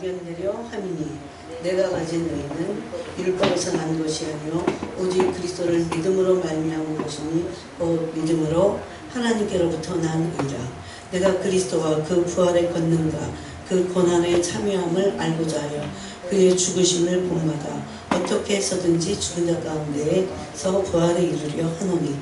발견되려 함이니 내가 가진 의는 율법에서 난 것이 아니요 오직 그리스도를 믿음으로 말미암은 것이니 곧 믿음으로 하나님께로부터 난 의라. 내가 그리스도와 그 부활의 권능과 그 고난에 참여함을 알고자 하여 그의 죽으심을 본받아 어떻게 해서든지 죽은 자 가운데에서 부활에 이르려 하노니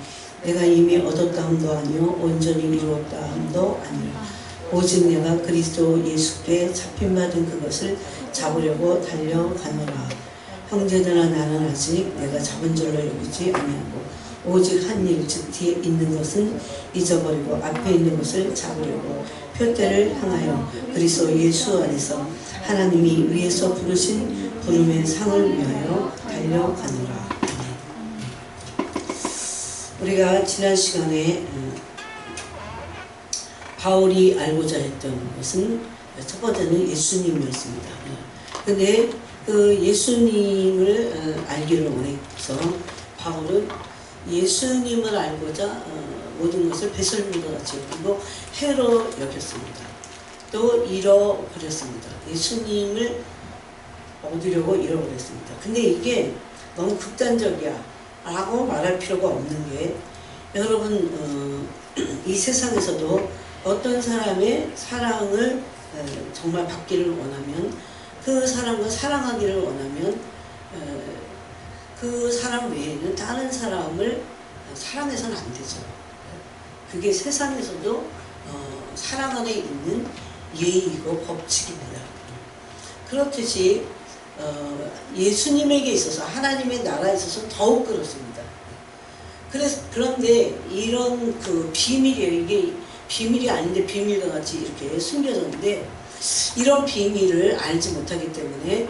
내가 이미 얻었다함도 아니요 온전히 이루었다함도 아니라 오직 내가 그리스도 예수께 잡힌받은 그것을 잡으려고 달려가노라. 형제들아 나는 아직 내가 잡은 줄로 여기지 아니하고 오직 한 일 즉 뒤에 있는 것은 잊어버리고 앞에 있는 것을 잡으려고 표대를 향하여 그리스도 예수 안에서 하나님이 위에서 부르신 부름의 상을 위하여 달려가노라. 우리가 지난 시간에 바울이 알고자 했던 것은 첫 번째는 예수님이었습니다. 근데 그 예수님을 알기를 원해서 바울은 예수님을 알고자 모든 것을 배설물과 같이 여기고 해로 여겼습니다. 또 잃어버렸습니다. 예수님을 얻으려고 잃어버렸습니다. 근데 이게 너무 극단적이야 라고 말할 필요가 없는 게 여러분 이 세상에서도 어떤 사람의 사랑을 정말 받기를 원하면 그 사람과 사랑하기를 원하면 그 사람 외에는 다른 사람을 사랑해서는 안 되죠. 그게 세상에서도 사랑 안에 있는 예의이고 법칙입니다. 그렇듯이 예수님에게 있어서 하나님의 나라에 있어서 더욱 그렇습니다. 그런데 이런 그 비밀이에요. 이게 비밀이 아닌데 비밀과 같이 이렇게 숨겨졌는데 이런 비밀을 알지 못하기 때문에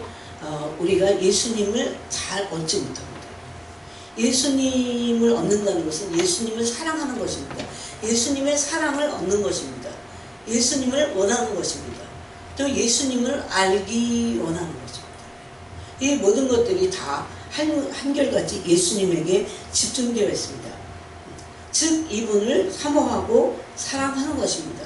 우리가 예수님을 잘 얻지 못합니다. 예수님을 얻는다는 것은 예수님을 사랑하는 것입니다. 예수님의 사랑을 얻는 것입니다. 예수님을 원하는 것입니다. 또 예수님을 알기 원하는 것입니다. 이 모든 것들이 다 한결같이 예수님에게 집중되어 있습니다. 즉 이분을 사모하고 사랑하는 것입니다.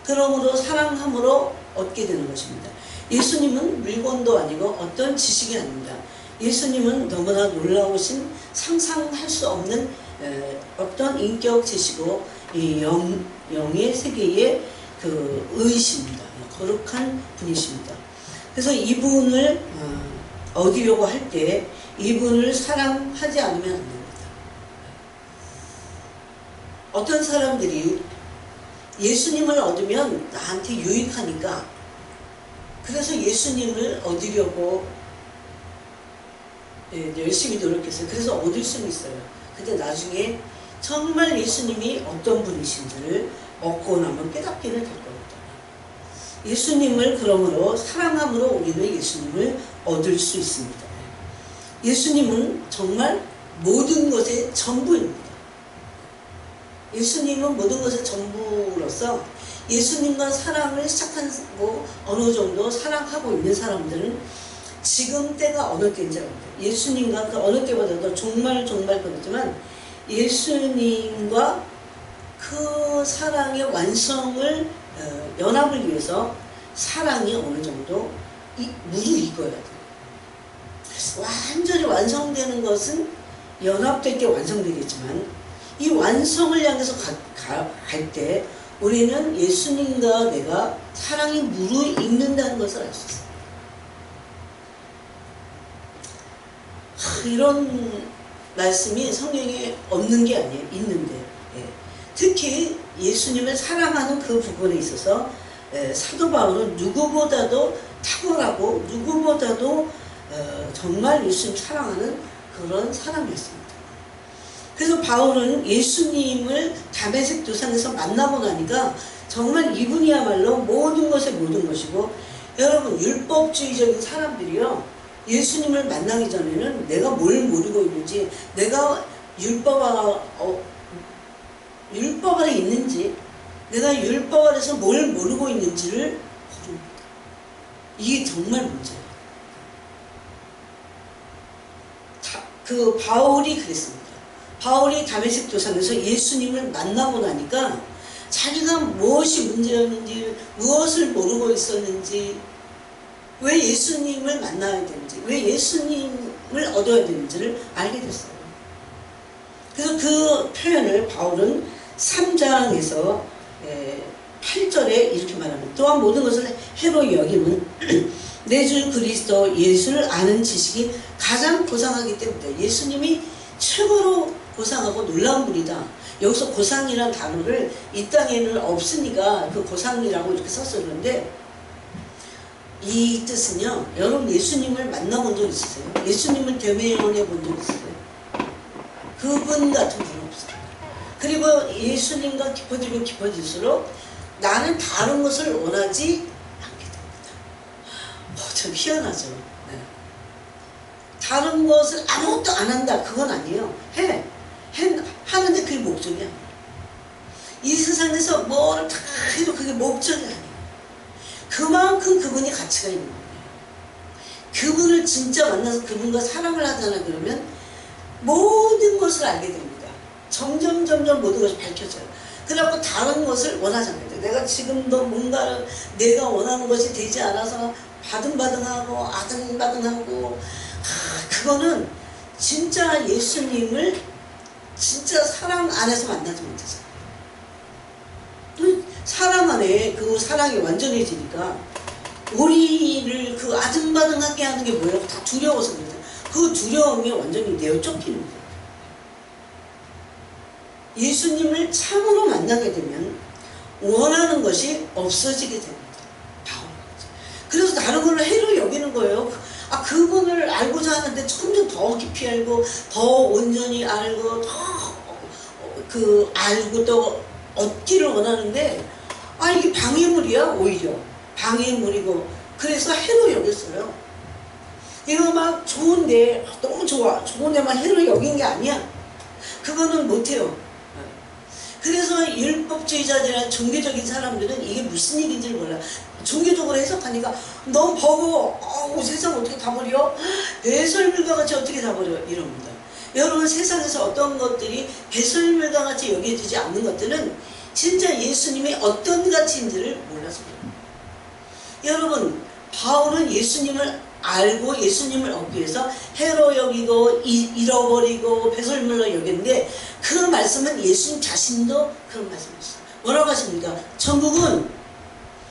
그러므로 사랑함으로 얻게 되는 것입니다. 예수님은 물건도 아니고 어떤 지식이 아닙니다. 예수님은 너무나 놀라우신 상상할 수 없는 어떤 인격체시고 이 영의 세계의 그 의이십니다. 거룩한 분이십니다. 그래서 이분을 얻으려고 할 때 이분을 사랑하지 않으면 안 됩니다. 어떤 사람들이 예수님을 얻으면 나한테 유익하니까 그래서 예수님을 얻으려고 열심히 노력했어요. 그래서 얻을 수는 있어요. 근데 나중에 정말 예수님이 어떤 분이신지를 얻고 나면 깨닫기는 될 겁니다. 예수님을 그러므로 사랑함으로 우리는 예수님을 얻을 수 있습니다. 예수님은 정말 모든 것의 전부입니다. 예수님은 모든 것의 전부로서 예수님과 사랑을 시작하고 어느 정도 사랑하고 있는 사람들은 지금 때가 어느 때인지 압니다. 예수님과 그 어느 때보다도 정말 그렇지만 예수님과 그 사랑의 완성을 연합을 위해서 사랑이 어느 정도 무르익어야 돼요. 완전히 완성되는 것은 연합될 때 완성되겠지만 이 완성을 향해서 갈 때 우리는 예수님과 내가 사랑이 무르익는다는 것을 알 수 있어요. 이런 말씀이 성경에 없는 게 아니에요. 있는데 특히 예수님을 사랑하는 그 부분에 있어서 사도 바울은 누구보다도 탁월하고 누구보다도 정말 예수님 사랑하는 그런 사람이었습니다. 그래서 바울은 예수님을 다메섹 도상에서 만나고 나니까 정말 이분이야말로 모든 것의 모든 것이고 여러분 율법주의적인 사람들이요 예수님을 만나기 전에는 내가 뭘 모르고 있는지 내가 율법 아래 있는지 내가 율법 아래서 뭘 모르고 있는지를 모릅니다. 이게 정말 문제예요. 그 바울이 그랬습니다. 바울이 다메섹 도상에서 예수님을 만나고 나니까 자기가 무엇이 문제였는지 무엇을 모르고 있었는지 왜 예수님을 만나야 되는지, 왜 예수님을 얻어야 되는지를 알게 됐어요. 그래서 그 표현을 바울은 3장에서 8절에 이렇게 말합니다. 또한 모든 것을 해로 여김은 내 주 그리스도 예수를 아는 지식이 가장 고상하기 때문이다. 예수님이 최고로 고상하고 놀라운 분이다. 여기서 고상이라는 단어를 이 땅에는 없으니까 그 고상이라고 이렇게 썼었는데, 이 뜻은요, 여러분 예수님을 만나본 적 있으세요? 예수님을 대면해 본 적 있으세요? 그분 같은 분은 없어요. 그리고 예수님과 깊어지면 깊어질수록 나는 다른 것을 원하지 않게 됩니다. 참 희한하죠. 네. 다른 것을 아무것도 안 한다, 그건 아니에요. 하는데 그게 목적이 아니에요. 이 세상에서 뭐를 다 해도 그게 목적이 아니에요. 그만큼 그분이 가치가 있는 거예요. 그분을 진짜 만나서 그분과 사랑을 하잖아 그러면 모든 것을 알게 됩니다. 점점 모든 것이 밝혀져요. 그래갖고 다른 것을 원하지 않는다. 내가 지금도 뭔가를 내가 원하는 것이 되지 않아서 바등바등하고 아등바등하고, 그거는 진짜 예수님을 진짜 사랑 안에서 만나지 못해서, 사랑 안에 그 사랑이 완전해지니까 우리를 그 아등바등하게 하는 게 뭐예요? 다 두려워서 그래요. 그 두려움이 완전히 내어 쫓기는 거예요. 예수님을 참으로 만나게 되면 원하는 것이 없어지게 됩니다. 그래서 다른 걸로 해로 여기는 거예요. 그분을 알고자 하는데 점점 더 깊이 알고 더 온전히 알고 더 알고 또 얻기를 원하는데, 이게 방해물이야. 오히려 방해물이고, 그래서 해로 여겼어요. 이거 막 좋은데, 너무 좋은데만 해로 여긴 게 아니야. 그거는 못해요. 그래서 율법주의자들이나 종교적인 사람들은 이게 무슨 일인지를 몰라. 종교적으로 해석하니까 너무 버거워. 세상 어떻게 다 버려? 배설물과 같이 어떻게 다 버려? 이럽니다. 여러분, 세상에서 어떤 것들이 배설물과 같이 여겨지지 않는 것들은 진짜 예수님이 어떤 가치인지를 몰라서 그래요. 여러분, 바울은 예수님을 알고 예수님을 얻기 위해서 해로 여기고 잃어버리고 배설물로 여겼는데, 그 말씀은 예수님 자신도 그런 말씀이었어요. 뭐라고 하십니까? 천국은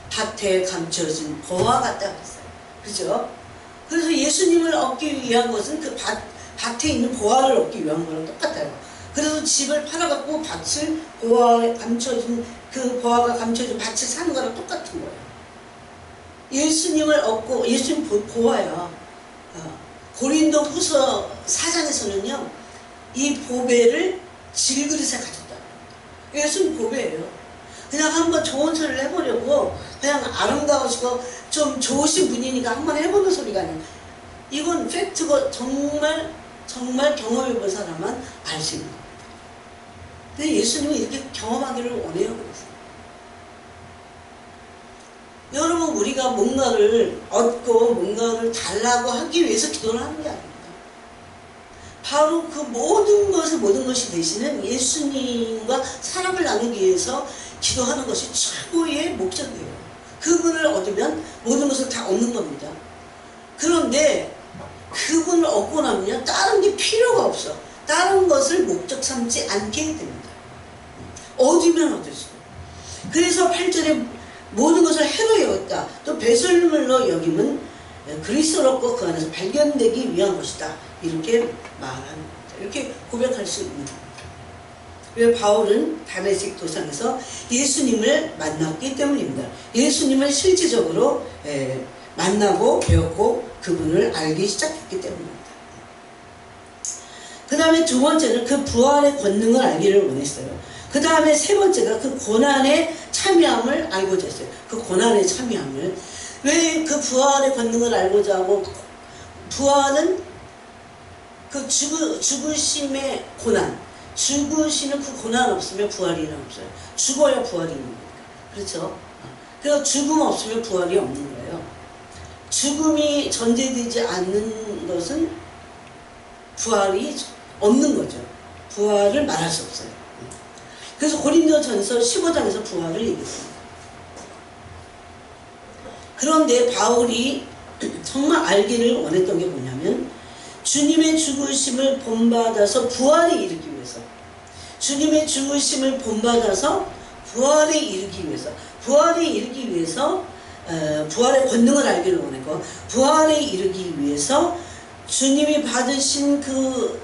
밭에 감춰진 보화 같다 그랬어요. 그죠? 그래서 예수님을 얻기 위한 것은 그 밭에 있는 보화를 얻기 위한 거랑 똑같아요. 그래서 집을 팔아갖고 밭을 보화가 감춰진 밭을 사는 거랑 똑같은 거예요. 예수님을 얻고, 예수님 보화야. 고린도 후서 4장에서는요, 이 보배를 질그릇에 가졌다. 예수님 보배예요. 그냥 한번 좋은 소리를 해보려고, 그냥 아름다우시고 좀 좋으신 분이니까 한번 해보는 소리가 아니에요. 이건 팩트고 정말 경험해본 사람만 알 수 있는 겁니다. 근데 예수님은 이렇게 경험하기를 원해요. 그래서 여러분, 우리가 뭔가를 얻고 뭔가를 달라고 하기 위해서 기도를 하는 게 아닙니다. 바로 그 모든 것이 되시는 예수님과 사랑을 나누기 위해서 기도하는 것이 최고의 목적이에요. 그분을 얻으면 모든 것을 다 얻는 겁니다. 그런데 그분을 얻고 나면요, 다른 게 필요가 없어. 다른 것을 목적 삼지 않게 됩니다. 얻으면 얻을수록. 그래서 8절에 모든 것을 해로 여겼다. 또 배설물로 여김은 그리스도를 얻고 그 안에서 발견되기 위한 것이다. 이렇게 말하는 겁니다. 이렇게 고백할 수 있는 겁니다. 왜 바울은 다메섹 도상에서 예수님을 만났기 때문입니다. 예수님을 실질적으로 만나고 배웠고 그분을 알기 시작했기 때문입니다. 그 다음에 두 번째는 그 부활의 권능을 알기를 원했어요. 그 다음에 세 번째가 그 고난의 참여함을 알고자 했어요. 그 고난의 참여함을. 왜 그 부활의 권능을 알고자 하고, 부활은 그 죽으심의 고난, 죽으시는 그 고난 없으면 부활이 없어요. 죽어야 부활이 있는 거니까. 그렇죠? 그래서 죽음 없으면 부활이 없는 거예요. 죽음이 전제되지 않는 것은 부활이 없는 거죠. 부활을 말할 수 없어요. 그래서 고린도전서 15장에서 부활을 얘기했습니다. 그런데 바울이 정말 알기를 원했던 게 뭐냐면 주님의 죽으심을 본받아서 부활에 이르기 위해서, 주님의 죽으심을 본받아서 부활에 이르기 위해서, 부활에 이르기 위해서 부활의 권능을 알기를 원했고, 부활에 이르기 위해서 주님이 받으신 그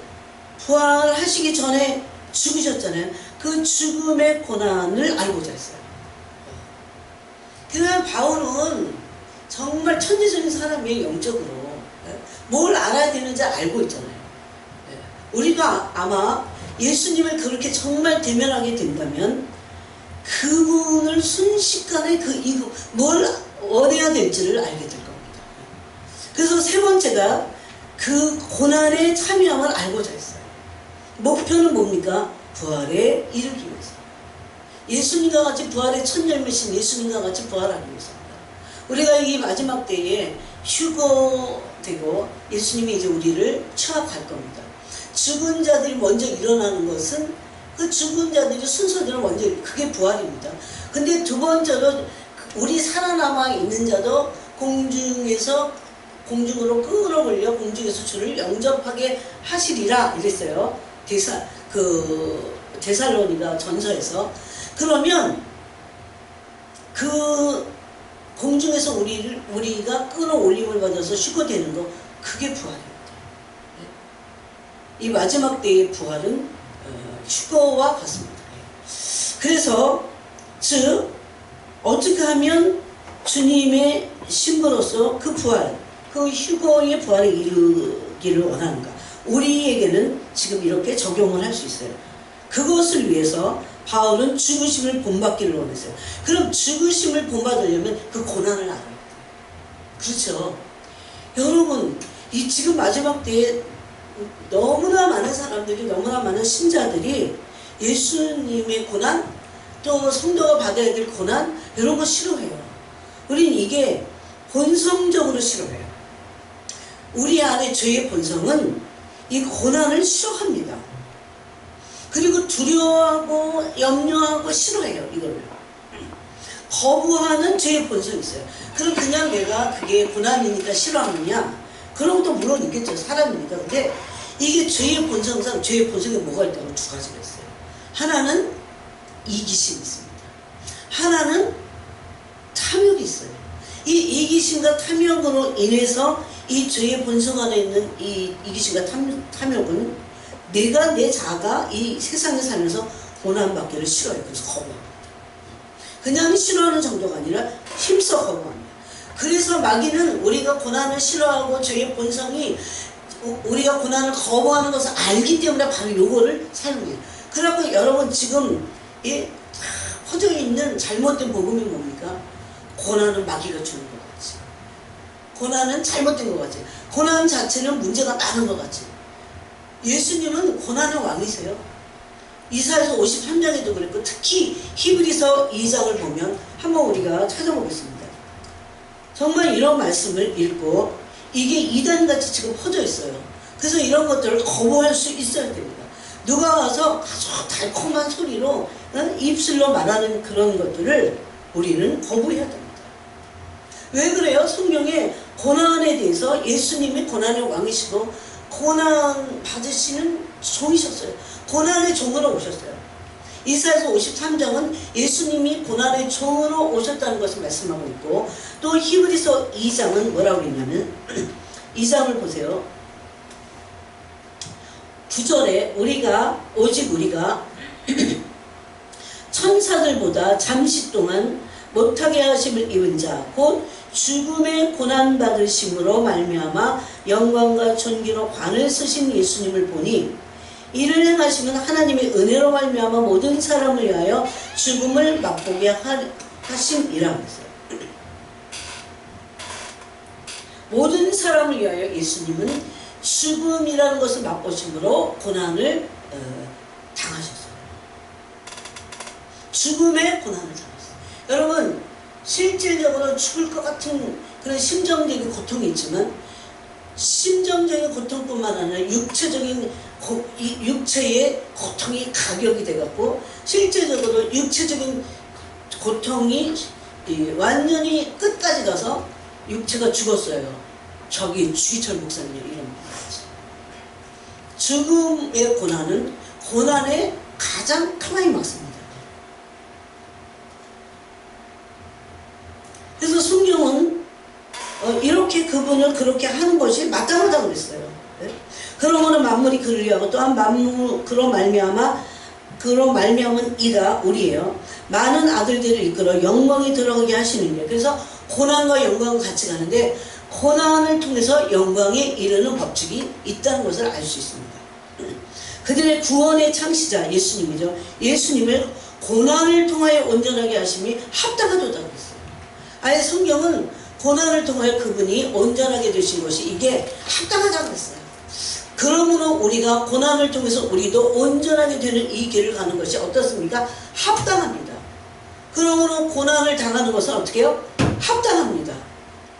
부활하시기 전에 죽으셨잖아요. 그 죽음의 고난을 알고자 했어요. 그러나 바울은 정말 천재적인 사람이에요. 영적으로 뭘 알아야 되는지 알고 있잖아요. 우리가 아마 예수님을 그렇게 정말 대면하게 된다면 그분을 순식간에 뭘 원해야 될지를 알게 될 겁니다. 그래서 세 번째가 그 고난에 참여함을 알고자 했어요. 목표는 뭡니까? 부활에 이르기 위해서. 예수님과 같이 부활의 첫 열매신 예수님과 같이 부활하기 위해서입니다. 우리가 이 마지막 때에 휴거되고 예수님이 이제 우리를 취합할 겁니다. 죽은 자들이 먼저 일어나는 것은 그 죽은 자들이 순서대로 먼저, 그게 부활입니다. 근데 두 번째로 우리 살아남아 있는 자도 공중으로 끌어올려 공중에서 주를 영접하게 하시리라 이랬어요. 데살로니가 전서에서. 그러면 그 공중에서 우리가 끌어올림을 받아서 휴거되는 거, 그게 부활입니다. 이 마지막 때의 부활은 휴거와 같습니다. 그래서 즉 어떻게 하면 주님의 신부로서 그 부활, 그 휴거의 부활에 이르기를 원하는가? 우리에게는 지금 이렇게 적용을 할 수 있어요. 그것을 위해서 바울은 죽으심을 본받기를 원했어요. 그럼 죽으심을 본받으려면 그 고난을 알아야 돼요. 그렇죠? 여러분, 이 지금 마지막 때에 너무나 많은 사람들이, 너무나 많은 신자들이 예수님의 고난, 또 성도가 받아야 될 고난, 이런 거 싫어해요. 우린 이게 본성적으로 싫어해요. 우리 안에 죄의 본성은 이 고난을 싫어합니다. 그리고 두려워하고 염려하고 싫어해요. 이걸 거부하는 죄의 본성이 있어요. 그럼 그냥 내가 그게 고난이니까 싫어하느냐? 그런 것도 물론 있겠죠. 사람이니까. 근데 이게 죄의 본성상, 죄의 본성에 뭐가 있다고 두 가지가 있어요. 하나는 이기심이 있습니다. 하나는 탐욕이 있어요. 이 이기심과 탐욕으로 인해서 이 죄의 본성 안에 있는 이 이기심과 탐욕은 내가, 내 자가 이 세상에 살면서 고난받기를 싫어해요. 그래서 거부합니다. 그냥 싫어하는 정도가 아니라 힘써 거부합니다. 그래서 마귀는 우리가 고난을 싫어하고 죄의 본성이 우리가 고난을 거부하는 것을 알기 때문에 바로 요거를 사용해요. 그래갖고 여러분 지금 퍼져 있는 잘못된 복음이 뭡니까? 고난은 마귀가 주는 것 같지. 고난은 잘못된 것 같지. 고난 자체는 문제가 많은 것 같지. 예수님은 고난의 왕이세요. 이사야서 53장에도 그랬고, 특히 히브리서 2장을 보면 한번 우리가 찾아보겠습니다. 정말 이런 말씀을 읽고 이게 이단같이 지금 퍼져 있어요. 그래서 이런 것들을 거부할 수 있어야 됩니다. 누가 와서 아주 달콤한 소리로 입술로 말하는 그런 것들을 우리는 거부해야 됩니다. 왜 그래요? 성경에 고난에 대해서 예수님이 고난의 왕이시고 고난 받으시는 종이셨어요. 고난의 종으로 오셨어요. 이사야서 53장은 예수님이 고난의 종으로 오셨다는 것을 말씀하고 있고, 또 히브리서 2장은 뭐라고 했냐면 2장을 보세요. 9절에 오직 우리가 천사들보다 잠시 동안 못하게 하심을 입은 자 곧 죽음의 고난받으심으로 말미암아 영광과 존귀로 관을 쓰신 예수님을 보니 이를 행하시면 하나님의 은혜로 말미암아 모든 사람을 위하여 죽음을 맛보게 하심이라 했어요. 모든 사람을 위하여 예수님은 죽음이라는 것을 맛보심으로 고난을 당하셨어요. 죽음의 고난을 당하셨어요. 여러분, 실질적으로 죽을 것 같은 그런 심정적인 고통이 있지만 심정적인 고통뿐만 아니라 육체의 고통이 가격이 돼갖고 실제적으로 육체적인 고통이 완전히 끝까지 가서 육체가 죽었어요. 저기 주기철 목사님 이런 분 죽음의 고난은 고난의 가장 클라이막스입니다. 그래서 성경은 이렇게 그분을 그렇게 하는 것이 마땅하다고 그랬어요. 네? 그러므로 만물이 그를 위하고 또한 만물 그로 말미암은 이가 우리예요. 많은 아들들을 이끌어 영광에 들어가게 하시는 일. 그래서 고난과 영광은 같이 가는데 고난을 통해서 영광에 이르는 법칙이 있다는 것을 알 수 있습니다. 그들의 구원의 창시자 예수님이죠. 예수님을 고난을 통하여 온전하게 하심이 합당하도다 그랬어요. 아예 성경은 고난을 통하여 그분이 온전하게 되신 것이 이게 합당하다고 그랬어요. 그러므로 우리가 고난을 통해서 우리도 온전하게 되는 이 길을 가는 것이 어떻습니까? 합당합니다. 그러므로 고난을 당하는 것은 어떻게 해요? 합당합니다.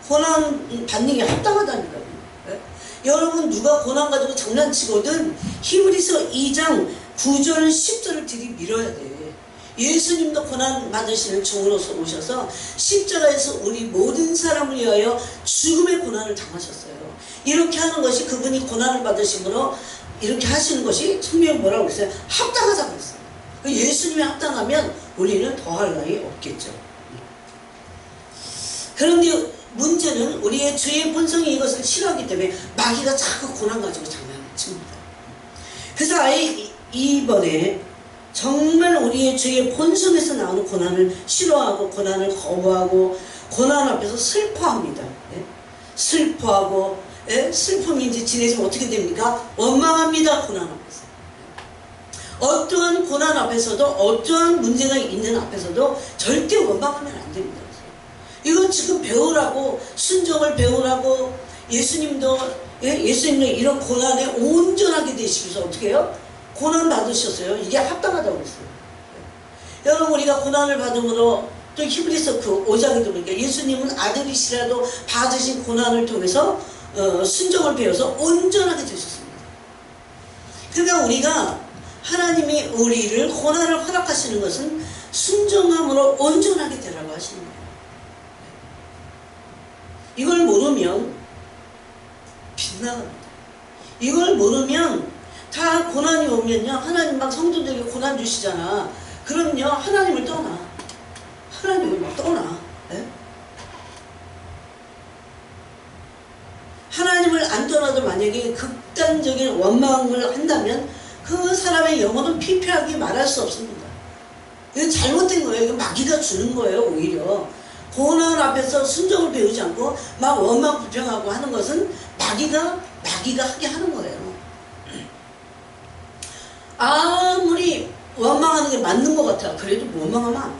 고난 받는 게 합당하다니까요. 네? 여러분 누가 고난 가지고 장난치거든 히브리서 2장 9절 10절을 들이밀어야 돼. 예수님도 고난 받으시는 종으로서 오셔서 십자가에서 우리 모든 사람을 위하여 죽음의 고난을 당하셨어요. 이렇게 하는 것이 그분이 고난을 받으심으로 이렇게 하시는 것이 성경이 뭐라고 했어요? 합당하다고 했어요. 예수님이 합당하면 우리는 더할 나위 없겠죠. 그런데 문제는 우리의 죄의 본성이 이것을 싫어하기 때문에 마귀가 자꾸 고난 가지고 장난을 칩니다. 그래서 아예 이번에 정말 우리의 죄의 본성에서 나오는 고난을 싫어하고 고난을 거부하고 고난 앞에서 슬퍼합니다. 네? 슬퍼하고 슬픔이 이제 지내시면 어떻게 됩니까? 원망합니다. 고난 앞에서. 어떠한 고난 앞에서도 어떠한 문제가 있는 앞에서도 절대 원망하면 안 됩니다. 이건 지금 배우라고 순종을 배우라고 예수님도 이런 고난에 온전하게 되시기 위해서 어떻게 해요? 고난 받으셨어요. 이게 합당하다고 했어요. 여러분 우리가 고난을 받음으로 또 히브리서 그 5장에도 보니까 예수님은 아들이시라도 받으신 고난을 통해서 순종을 배워서 온전하게 되셨습니다. 그러니까 우리가 하나님이 우리를 고난을 허락하시는 것은 순종함으로 온전하게 되라고 하시는 거예요. 이걸 모르면 빗나갑니다. 이걸 모르면 다 고난이 오면요 하나님 막 성도들에게 고난 주시잖아. 그럼요 하나님을 떠나. 하나님을 막 떠나. 네? 하나님을 안 떠나도 만약에 극단적인 원망을 한다면 그 사람의 영혼은 피폐하게 말할 수 없습니다. 이건 잘못된 거예요. 이건 마귀가 주는 거예요. 오히려 고난 앞에서 순종을 배우지 않고 막 원망 불평하고 하는 것은 마귀가 하게 하는 거예요. 아무리 원망하는 게 맞는 것 같아. 그래도 원망하면 안 돼요.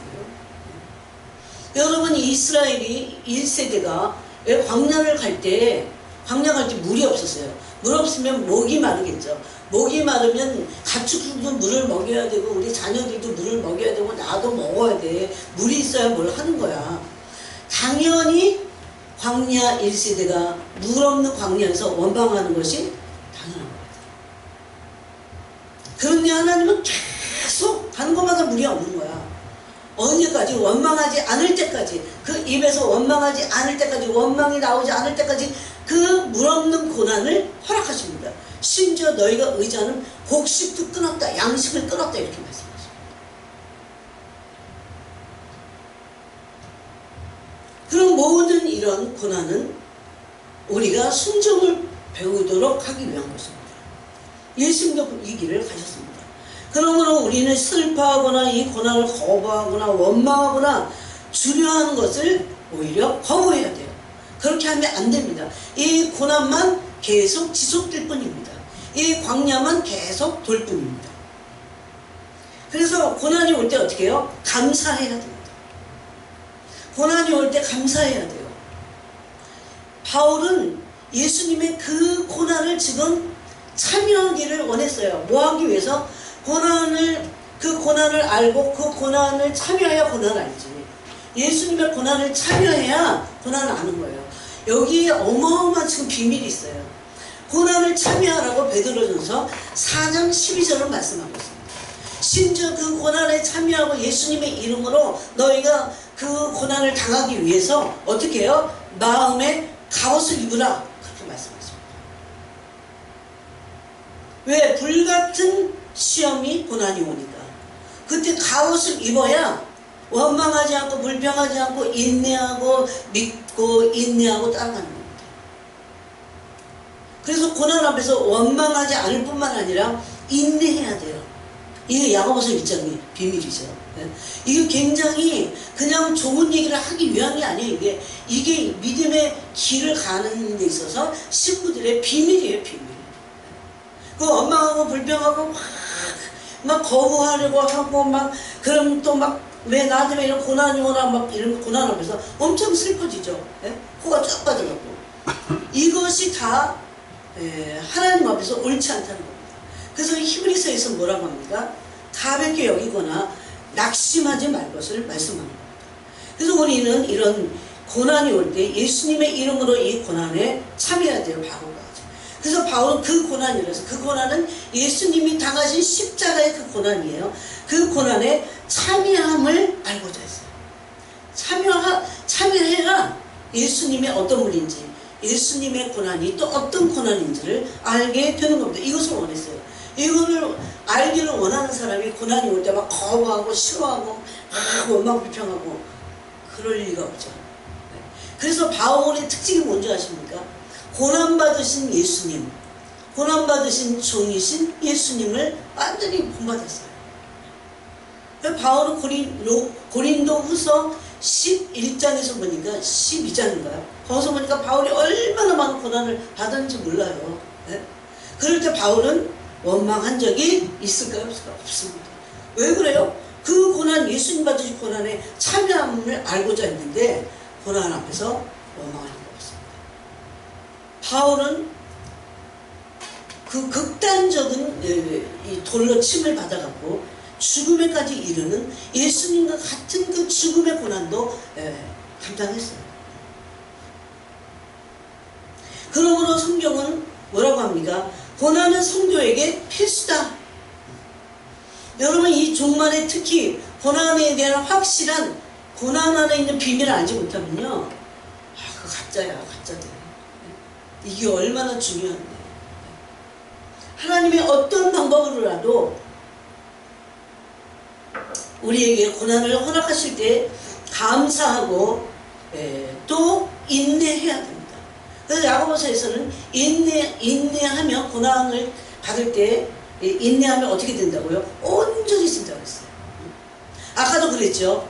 여러분 이스라엘이 1세대가 광야를 갈 때 물이 없었어요. 물 없으면 목이 마르겠죠. 목이 마르면 가축들도 물을 먹여야 되고 우리 자녀들도 물을 먹여야 되고 나도 먹어야 돼. 물이 있어야 뭘 하는 거야. 당연히 광야 1세대가 물 없는 광야에서 원망하는 것이 당연한 겁니다. 그런데 하나님은 계속 가는 것마다 물이 없는 거야. 언제까지? 원망하지 않을 때까지, 그 입에서 원망하지 않을 때까지, 원망이 나오지 않을 때까지 그 물 없는 고난을 허락하십니다. 심지어 너희가 의지하는 곡식도 끊었다, 양식을 끊었다 이렇게 말씀하십니다. 그럼 모든 이런 고난은 우리가 순종을 배우도록 하기 위한 것입니다. 예수님도 이 길을 가셨습니다. 그러므로 우리는 슬퍼하거나 이 고난을 거부하거나 원망하거나 주려하는 것을 오히려 거부해야 돼요. 그렇게 하면 안 됩니다. 이 고난만 계속 지속될 뿐입니다. 이 광야만 계속 돌 뿐입니다. 그래서 고난이 올 때 어떻게 해요? 감사해야 됩니다. 고난이 올 때 감사해야 돼요. 바울은 예수님의 그 고난을 지금 참여하기를 원했어요. 뭐 하기 위해서? 그 고난을 알고 그 고난을 참여해야 고난을 알지. 예수님의 고난을 참여해야 고난을 아는 거예요. 여기에 어마어마한 지금 비밀이 있어요. 고난을 참여하라고 베드로전서 4장 12절을 말씀하고 있습니다. 심지어 그 고난에 참여하고 예수님의 이름으로 너희가 그 고난을 당하기 위해서 어떻게 해요? 마음에 갑옷을 입으라. 그렇게 말씀하십니다. 왜? 불같은 시험이 고난이 오니까 그때 갑옷을 입어야 원망하지 않고 불평하지 않고 인내하고 믿고 인내하고 따라가는 겁니다. 그래서 고난 앞에서 원망하지 않을 뿐만 아니라 인내해야 돼요. 이게 야고보서 1장의 비밀이죠. 이게 굉장히 그냥 좋은 얘기를 하기 위한 게 아니에요. 이게 믿음의 길을 가는 데 있어서 신부들의 비밀이에요. 비밀. 그 원망하고 불평하고 막 거부하려고 하고 막 그럼 또 막 왜 나한테 왜 이런 고난이 오나 막 이런 고난 앞에서 엄청 슬퍼지죠. 코가 쫙 빠져갖고 이것이 다 하나님 앞에서 옳지 않다는 겁니다. 그래서 히브리서에서 뭐라고 합니까? 가볍게 여기거나 낙심하지 말 것을 말씀하는 겁니다. 그래서 우리는 이런 고난이 올 때 예수님의 이름으로 이 고난에 참여해야 돼요. 바울과. 그래서 바울은 그 고난이라서 그 고난은 예수님이 당하신 십자가의 그 고난이에요. 그 고난에 참여함을 알고자 했어요. 참여해야 예수님의 어떤 분인지 예수님의 고난이 또 어떤 고난인지를 알게 되는 겁니다. 이것을 원했어요. 이거를 알기를 원하는 사람이 고난이 올 때 막 거부하고 싫어하고 원망 불평하고 그럴 리가 없죠. 그래서 바울의 특징이 뭔지 아십니까? 고난받으신 예수님, 고난받으신 종이신 예수님을 완전히 본받았어요. 바울은 고린도 후서 11장에서 보니까 12장인가요? 거기서 보니까 바울이 얼마나 많은 고난을 받았는지 몰라요. 그럴 때 바울은 원망한 적이 있을까요? 없습니다. 왜 그래요? 그 고난, 예수님 받으신 고난에 참여함을 알고자 했는데 고난 앞에서 원망하는 거 없습니다. 바울은 그 극단적인 이 돌로 침을 받아갖고 죽음에까지 이르는 예수님과 같은 그 죽음의 고난도 감당했어요. 그러므로 성경은 뭐라고 합니까? 고난은 성도에게 필수다. 여러분 이 종말에 특히 고난에 대한 확실한 고난 안에 있는 비밀을 알지 못하면요, 그거 가짜야, 가짜다. 이게 얼마나 중요한데. 하나님의 어떤 방법으로라도 우리에게 고난을 허락하실 때 감사하고 또 인내해야 됩니다. 그래서 야고보서에서는 인내하면 고난을 받을 때 인내하면 어떻게 된다고요? 온전히 진다고 했어요. 아까도 그랬죠.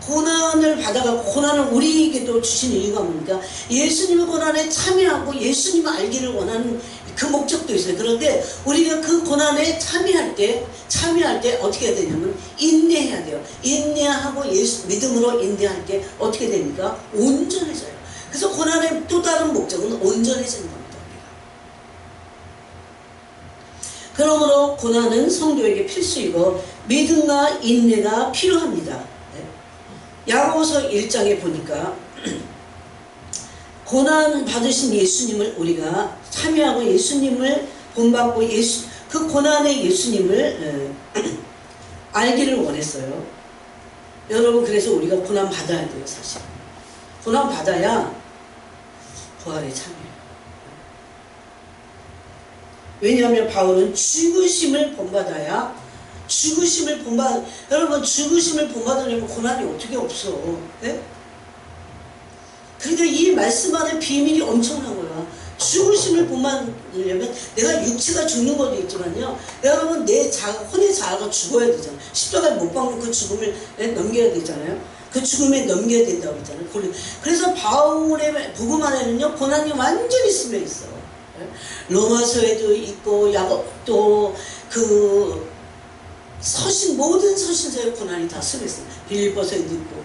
고난을 받아가고 고난을 우리에게도 주시는 이유가 뭡니까? 예수님의 고난에 참여하고 예수님을 알기를 원하는 그 목적도 있어요. 그런데 우리가 그 고난에 참여할 때 어떻게 해야 되냐면 인내해야 돼요. 인내하고 믿음으로 인내할 때 어떻게 됩니까? 온전해져요. 그래서 고난의 또 다른 목적은 온전해지는 겁니다. 그러므로 고난은 성도에게 필수이고 믿음과 인내가 필요합니다. 야고보서 1장에 보니까 고난 받으신 예수님을 우리가 참여하고 예수님을 본받고 그 고난의 예수님을 알기를 원했어요. 여러분 그래서 우리가 고난 받아야 돼요. 사실 고난 받아야 부활에 참여해요. 왜냐하면 바울은 죽으심을 본받아야 여러분 죽으심을 본받으려면 고난이 어떻게 없어. 네? 그러니까 이 말씀 안에 비밀이 엄청난 거야. 죽으심을 본받으려면 내가 육체가 죽는 것도 있지만요, 여러분 내 혼의 자아가 죽어야 되잖아. 십자가에 못 박는 그 죽음을 넘겨야 되잖아요. 그 죽음에 넘겨야 된다고 했잖아요. 그래서 바울의 복음 안에는요 고난이 완전히 스며 있어. 로마서에도 있고 야고보도 그 모든 서신서의 고난이 다 스며 있어요. 빌립보서에도 있고.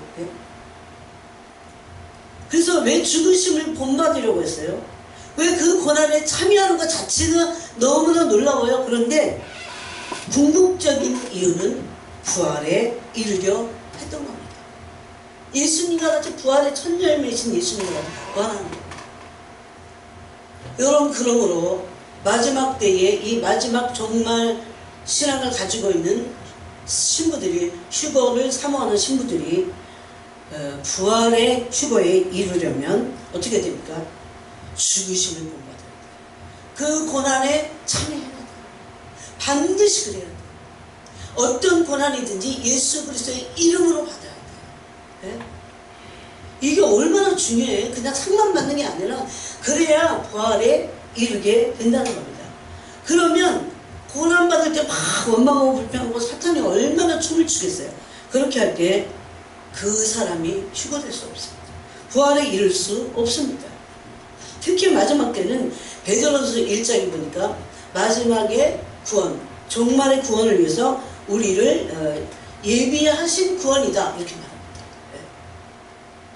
그래서 왜 죽으심을 본받으려고 했어요? 왜 그 고난에 참여하는 것 자체가 너무나 놀라워요. 그런데 궁극적인 이유는 부활에 이르려 했던 겁니다. 예수님과 같이 부활의 첫 열매이신 예수님과 같이 부활하는 겁니다. 여러분 그러므로 마지막 때에 이 마지막 종말 신앙을 가지고 있는 신부들이, 휴거를 사모하는 신부들이 부활의 휴거에 이르려면 어떻게 됩니까? 죽으심을 본받아야 돼. 그 고난에 참여해야 돼. 반드시 그래야 돼. 어떤 고난이든지 예수 그리스도의 이름으로 받아야 돼. 네? 이게 얼마나 중요해. 그냥 상만 받는 게 아니라 그래야 부활에 이르게 된다는 겁니다. 그러면 고난받을 때 막 원망하고 불평하고 사탄이 얼마나 춤을 추겠어요. 그렇게 할 때 그 사람이 휴거될 수 없습니다. 부활에 이를 수 없습니다. 특히 마지막 때는 베드로전서 1장에 보니까 마지막에 구원, 종말의 구원을 위해서 우리를 예비하신 구원이다 이렇게 말합니다.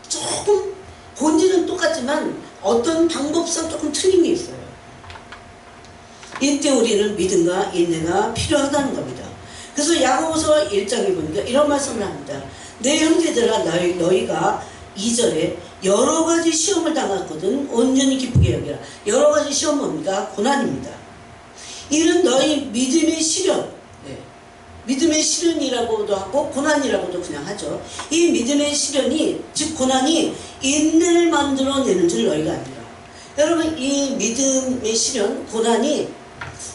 조금 본질은 똑같지만 어떤 방법상 조금 틀린 게 있어요. 이때 우리는 믿음과 인내가 필요하다는 겁니다. 그래서 야고보서 1장에 보니까 이런 말씀을 합니다. 내 형제들아 너희가 2절에 여러 가지 시험을 당했거든 온전히 기쁘게 여기라. 여러 가지 시험 뭡니까? 고난입니다. 이는 너희 믿음의 시련, 믿음의 시련이라고도 하고 고난이라고도 그냥 하죠. 이 믿음의 시련이 즉 고난이 인내를 만들어내는 줄 너희가 아니라. 여러분 이 믿음의 시련, 고난이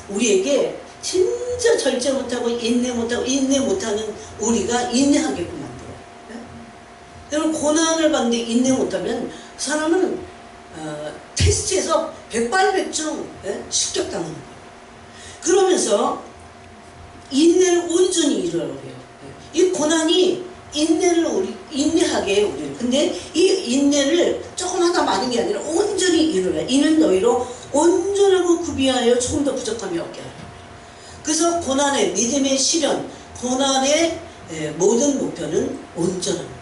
우리에게 진짜 절제 못하고 인내 못하는 우리가 인내하게끔 만들어요. 여러분 고난을 받는데 인내 못하면 그 사람은 테스트에서 백발백중 실격당하는 거예요. 그러면서 인내를 온전히 이루라고 해요. 이 고난이 인내하게 해요, 우리를. 근데 이 인내를 조금 하다 마는 게 아니라 온전히 이루라. 이는 너희로 온전하고 구비하여 조금 더 부족함이 없게 하라. 그래서 고난의 믿음의 시련, 고난의 모든 목표는 온전합니다.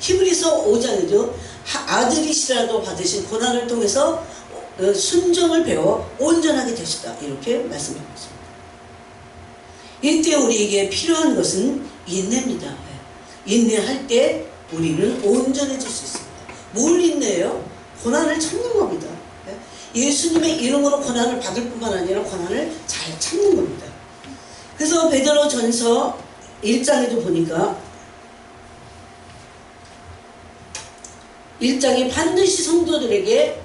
히브리서 5장에도 아들이시라도 받으신 고난을 통해서 순종을 배워 온전하게 되시다 이렇게 말씀하고 있습니다. 이때 우리에게 필요한 것은 인내입니다. 인내할 때 우리는 온전해질 수 있습니다. 뭘 인내해요? 고난을 참는 겁니다. 예수님의 이름으로 고난을 받을 뿐만 아니라 고난을 잘 참는 겁니다. 그래서 베드로전서 1장에도 보니까 1장에 반드시 성도들에게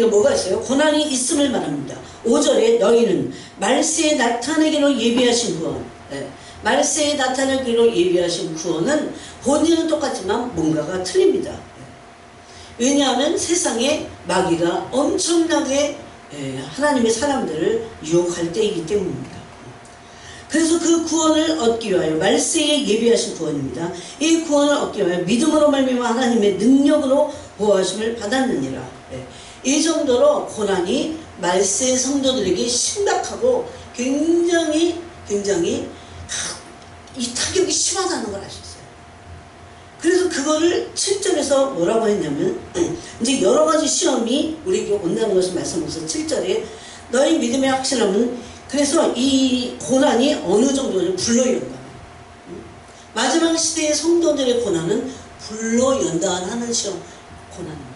뭐가 있어요? 고난이 있음을 말합니다. 5절에 너희는 말세에 나타내기로 예비하신 구원, 말세에 나타내기로 예비하신 구원은 본질은 똑같지만 뭔가가 틀립니다. 왜냐하면 세상에 마귀가 엄청나게 하나님의 사람들을 유혹할 때이기 때문입니다. 그래서 그 구원을 얻기 위하여 말세에 예비하신 구원입니다. 이 구원을 얻기 위하여 믿음으로 말미암아 하나님의 능력으로 보호하심을 받았느니라. 이 정도로 고난이 말세 성도들에게 심각하고 굉장히 이 타격이 심하다는 걸 아셨어요. 그래서 그거를 7절에서 뭐라고 했냐면 이제 여러 가지 시험이 우리에게 온다는 것을 말씀하면서 7절에 너희 믿음의 확실함은 그래서 이 고난이 어느 정도는 불로 연단. 마지막 시대의 성도들의 고난은 불로 연단하는 시험 고난입니다.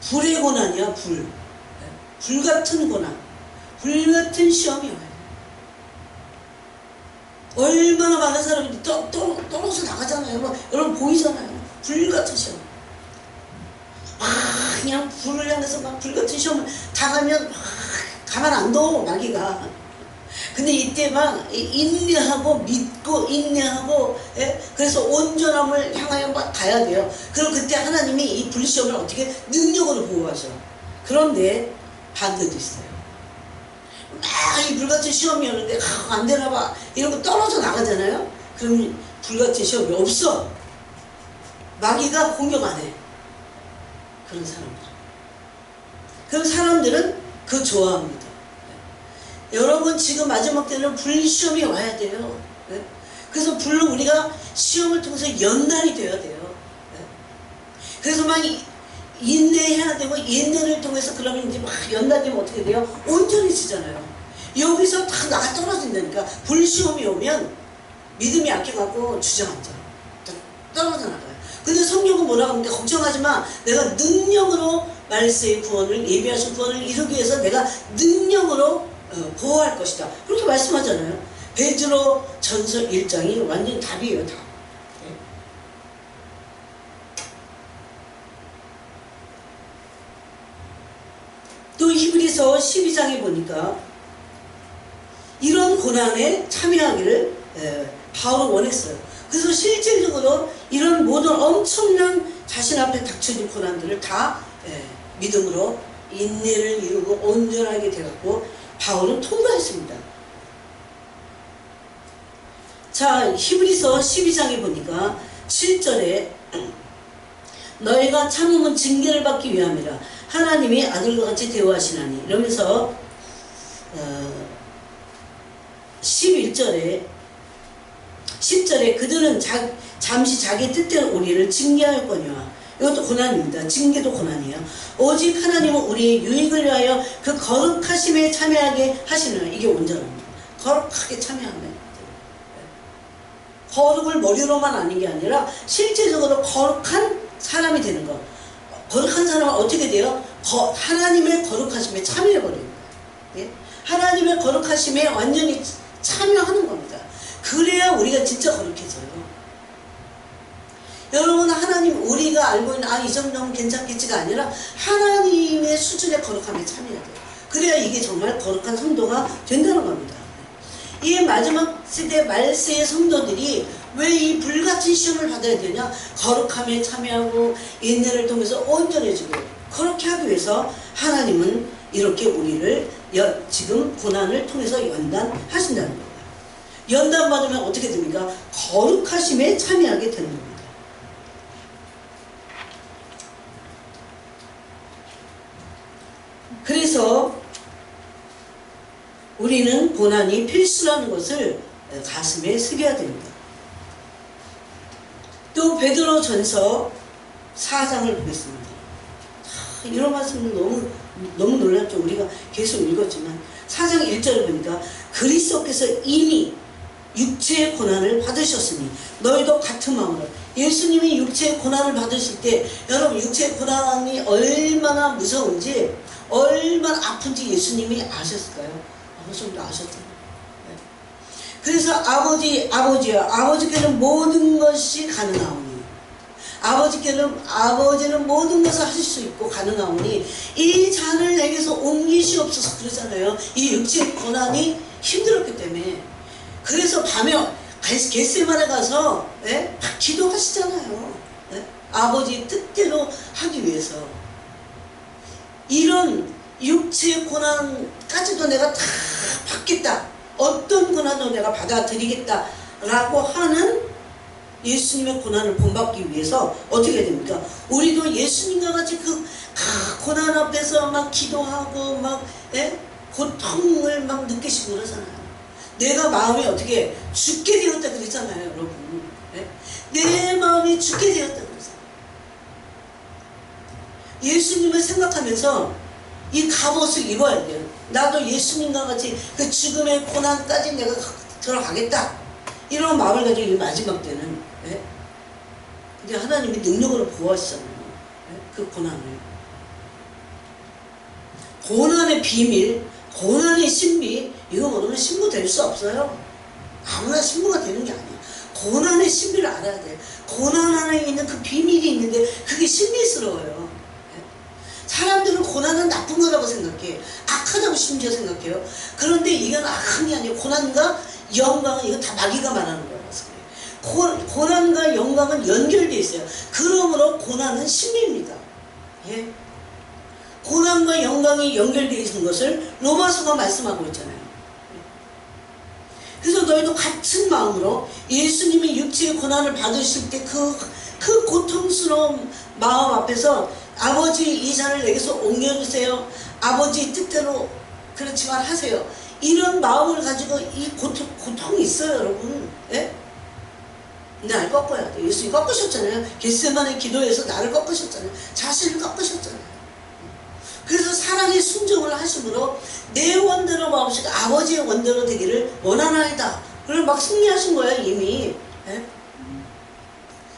불의 고난이야 불. 불 같은 고난. 불 같은 시험이 와요. 얼마나 많은 사람이 떨어져 나가잖아요. 여러분 보이잖아요. 불 같은 시험. 그냥 불을 향해서 막 불 같은 시험을 당하면 가만 안 둬 마귀가. 근데 이때 막 인내하고 믿고 인내하고 그래서 온전함을 향하여 막 가야 돼요. 그럼 그때 하나님이 이 불시험을 어떻게 능력으로 보호하셔. 그런데 반대도 있어요. 막 이 불같은 시험이 오는데 안 되나 봐 이러고 떨어져 나가잖아요. 그럼 불같은 시험이 없어. 마귀가 공격 안 해. 그런 사람들. 그런 사람들은 그거 좋아합니다. 여러분 지금 마지막 때는 불시험이 와야 돼요. 그래서 불로 우리가 시험을 통해서 연단이 돼야 돼요. 그래서 막 인내해야 되고 인내를 통해서 그러면 이제 막 연단되면 어떻게 돼요? 온전해지잖아요. 여기서 다 나가 떨어진다니까. 불시험이 오면 믿음이 약해갖고 주저앉아. 떨어져 나가요. 근데 성경은 뭐라고 합니까? 걱정하지 마. 내가 능력으로 말세의 구원을 예비하신 구원을 이루기 위해서 내가 능력으로 보호할 것이다. 그렇게 말씀하잖아요. 베드로 전서 1장이 완전히 답이에요. 답. 네. 히브리서 12장에 보니까 이런 고난에 참여하기를 바울은 원했어요. 그래서 실질적으로 이런 모든 엄청난 자신 앞에 닥쳐진 고난들을 다 믿음으로 인내를 이루고 온전하게 되었고 바울은 통과했습니다. 자, 히브리서 12장에 보니까 7절에 너희가 참음은 징계를 받기 위함이라 하나님이 아들과 같이 대우하시나니 이러면서 11절에 10절에 그들은 잠시 자기 뜻대로 우리를 징계하였거니와 이것도 고난입니다. 징계도 고난이에요. 오직 하나님은 우리의 유익을 위하여 그 거룩하심에 참여하게 하시느라. 이게 온전합니다. 거룩하게 참여하면 거룩을 머리로만 아는 게 아니라 실제적으로 거룩한 사람이 되는 거. 거룩한 사람은 어떻게 돼요? 하나님의 거룩하심에 참여해버립니다. 예? 하나님의 거룩하심에 완전히 참여하는 겁니다. 그래야 우리가 진짜 거룩해져요. 여러분, 하나님, 우리가 알고 있는 이 정도면 괜찮겠지가 아니라 하나님의 수준의 거룩함에 참여해야 돼요. 그래야 이게 정말 거룩한 성도가 된다는 겁니다. 이 마지막 세대 말세의 성도들이 왜 이 불같은 시험을 받아야 되냐? 거룩함에 참여하고 인내를 통해서 온전해지고, 그렇게 하기 위해서 하나님은 이렇게 우리를 지금 고난을 통해서 연단하신다는 겁니다. 연단받으면 어떻게 됩니까? 거룩하심에 참여하게 되는 겁니다. 그래서 우리는 고난이 필수라는 것을 가슴에 새겨야 됩니다. 또 베드로전서 4장을 보겠습니다. 이런 말씀은 너무 놀랍죠. 우리가 계속 읽었지만 4장 1절을 보니까 그리스도께서 이미 육체의 고난을 받으셨으니 너희도 같은 마음으로. 예수님이 육체의 고난을 받으실 때 여러분, 육체의 고난이 얼마나 무서운지, 얼마나 아픈지 예수님이 아셨을까요? 아버지도 아셨잖아요. 그래서 아버지께는 모든 것이 가능하오니, 아버지는 모든 것을 하실 수 있고 가능하오니 이 잔을 내게서 옮기시옵소서 그러잖아요. 이 육체의 고난이 힘들었기 때문에. 그래서 밤에 겟세마네 가서 기도하시잖아요. 아버지 뜻대로 하기 위해서. 이런 육체의 고난까지도 내가 다 받겠다, 어떤 고난도 내가 받아들이겠다 라고 하는 예수님의 고난을 본받기 위해서 어떻게 됩니까? 우리도 예수님과 같이 그 고난 앞에서 막 기도하고 막 고통을 막 느끼시고 그러잖아요. 내가 마음이 어떻게 죽게 되었다 그러잖아요, 여러분. 내 마음이 죽게 되었다 그러잖아요. 예수님을 생각하면서 이 갑옷을 입어야 돼요. 나도 예수님과 같이 그 죽음의 고난까지 내가 들어가겠다, 이런 마음을 가지고 이 마지막 때는 근데 하나님이 능력으로 보호하시잖아요. 그 고난을. 고난의 비밀, 고난의 신비, 이거 모르면 신부 될 수 없어요. 아무나 신부가 되는 게 아니에요. 고난의 신비를 알아야 돼요. 고난 안에 있는 그 비밀이 있는데 그게 신비스러워요. 사람들은 고난은 나쁜 거라고 생각해. 악하다고 심지어 생각해요. 그런데 이건 악함이 아니에요. 고난과 영광은, 이거 다 마귀가 말하는 거라서 그래요. 고난과 영광은 연결되어 있어요. 그러므로 고난은 신비입니다. 예? 고난과 영광이 연결되어 있는 것을 로마서가 말씀하고 있잖아요. 그래서 너희도 같은 마음으로 예수님이 육체의 고난을 받으실 때 그 고통스러운 마음 앞에서 아버지, 이 잔을 내게서 옮겨주세요. 아버지 뜻대로 그렇지만 하세요. 이런 마음을 가지고 이 고통이 있어요, 여러분. 예? 나를 꺾어야 돼. 예수님이 꺾으셨잖아요. 겟세마네 기도에서 나를 꺾으셨잖아요. 자신을 꺾으셨잖아요. 그래서 사랑의 순종을 하심으로 내 원대로 마음씩 아버지의 원대로 되기를 원하나이다. 그걸 막 승리하신 거예요, 이미. 예?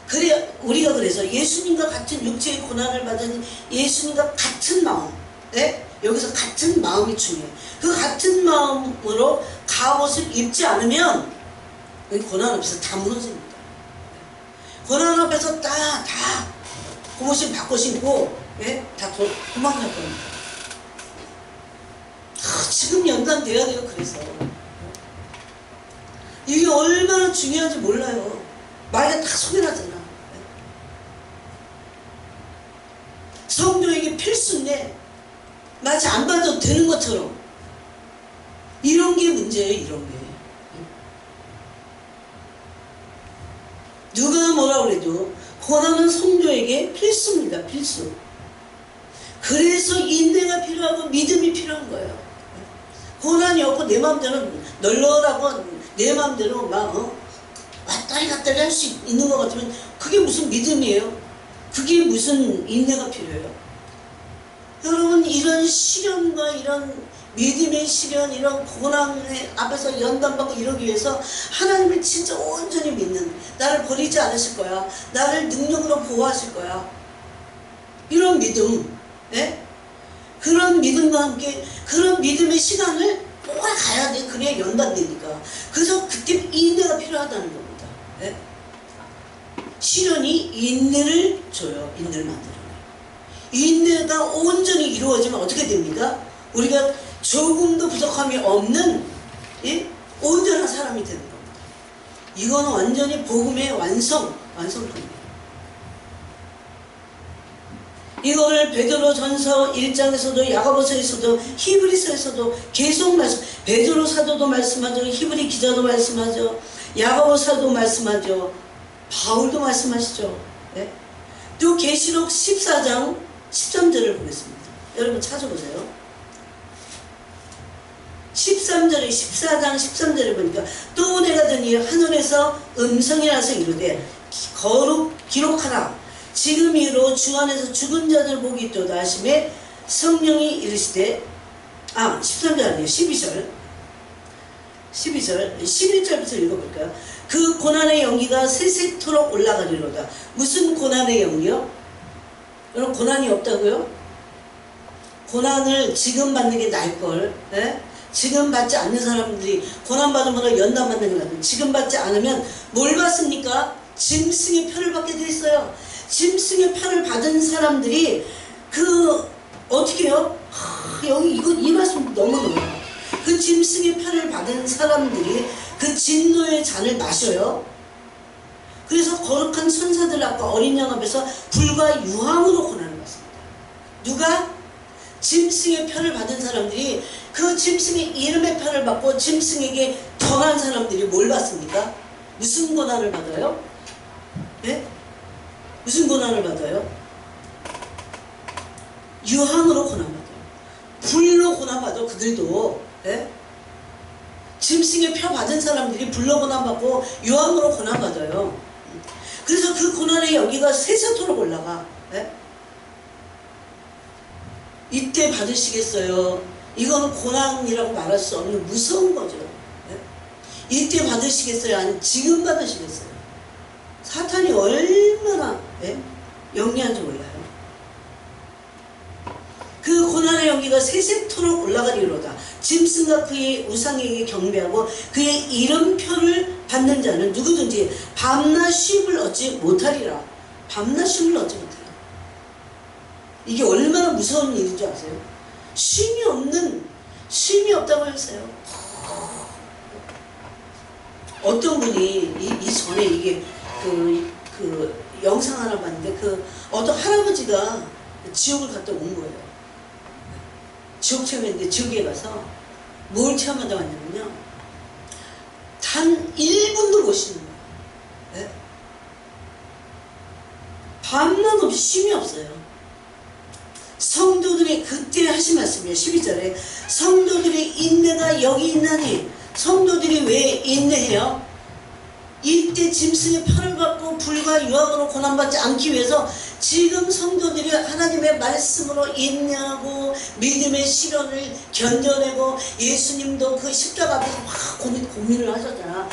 그래, 우리가 그래서 예수님과 같은 육체의 고난을 받은 예수님과 같은 마음, 여기서 같은 마음이 중요해요. 그 같은 마음으로 갑옷을 입지 않으면 고난 앞에서 다 무너집니다. 고난 앞에서 다 고무신 바꿔 신고 다 도망갈 겁니다. 지금 연단돼야 돼요. 그래서 이게 얼마나 중요한지 몰라요. 마귀가 다 소개하잖아. 성도에게 필수인데 마치 안 받아도 되는 것처럼 이런 게 문제예요. 이런 게 누가 뭐라 그래도 고난은 성도에게 필수입니다. 필수. 그래서 인내가 필요하고 믿음이 필요한 거예요. 고난이 없고 내 마음대로 널널하고 내 마음대로 막 왔다리 갔다리 할 수 있는 것 같으면 그게 무슨 믿음이에요? 그게 무슨 인내가 필요해요? 여러분, 이런 시련과 이런 믿음의 시련, 이런 고난 앞에서 연단받고 이러기 위해서 하나님을 진짜 온전히 믿는, 나를 버리지 않으실 거야, 나를 능력으로 보호하실 거야, 이런 믿음, 예? 그런 믿음과 함께 그런 믿음의 시간을 몰아가야 돼. 그래야 연단되니까. 그래서 그때 인내가 필요하다는 겁니다. 예? 시련이 인내를 줘요. 인내를 만들어요. 인내가 온전히 이루어지면 어떻게 됩니까? 우리가 조금도 부족함이 없는, 예? 온전한 사람이 되는 겁니다. 이거는 완전히 복음의 완성품이에요. 이거를 베드로전서 1장에서도 야고보서에서도 히브리서에서도 계속 베드로 사도도 말씀하죠. 히브리 기자도 말씀하죠. 야고보 사도도 말씀하죠. 바울도 말씀하시죠. 네? 또 계시록 14장 13절을 보겠습니다. 여러분 찾아보세요. 13절에 14장 13절에 보니까 또 내가 드니 하늘에서 음성이 나서 이르되 거룩 기록하라. 지금 이후로 주 안에서 죽은 자들 복이 있도다 하심에 성령이 이르시되 13절 아니에요. 11절부터 읽어볼까요? 그 고난의 연기가 세세토록 올라가리로다. 무슨 고난의 연기요? 여러분, 고난이 없다고요? 고난을 지금 받는 게 나을걸. 예? 지금 받지 않는 사람들이 고난받은 거로 연단받는 게 나을걸. 지금 받지 않으면 뭘 받습니까? 짐승의 표를 받게 돼 있어요. 짐승의 표를 받은 사람들이 어떻게 해요? 여기 이 말씀 너무 놀라요. 그 짐승의 표를 받은 사람들이 그 진노의 잔을 마셔요. 그래서 거룩한 천사들 앞과 어린 양 앞에서 불과 유황으로 고난을 받습니다. 누가? 짐승의 표를 받은 사람들이 그 짐승의 이름의 표를 받고 짐승에게 정한 사람들이 뭘 받습니까? 무슨 고난을 받아요? 예? 무슨 고난을 받아요? 유황으로 고난받아요. 불로 고난받아. 그들도. 예? 짐승의 표 받은 사람들이 불로 고난받고 유황으로 고난받아요. 그래서 그 고난의 연기가 세세토록 올라가. 예? 이때 받으시겠어요? 이건 고난이라고 말할 수 없는 무서운 거죠. 예? 이때 받으시겠어요? 아니면 지금 받으시겠어요? 사탄이 얼마나 영리한지 몰라요. 그 고난의 연기가 세세토록 올라가리로다. 짐승과 그의 우상에게 경배하고 그의 이름표를 받는 자는 누구든지 밤낮 쉼을 얻지 못하리라. 밤낮 쉼을 얻지 못해요. 이게 얼마나 무서운 일인 줄 아세요? 쉼이 없다고 했어요. 어떤 분이 전에 이게 그 영상 하나 봤는데 어떤 할아버지가 지옥을 갔다 온 거예요. 지옥 체험했는데 지옥에 가서 뭘 체험하다 왔냐면요, 단 1분도 못 쉬는 거예요. 네? 밤낮 없이 쉼이 없어요. 성도들이 그때 하신 말씀이에요. 12절에 성도들의 인내가 여기 있나니. 성도들이 왜 인내해요? 이때 짐승의 표를 받고 불과 유황으로 고난받지 않기 위해서 지금 성도들이 하나님의 말씀으로 인내하고 믿음의 시련을 견뎌내고, 예수님도 그 십자가 앞에서 막 고민을 하셨잖아.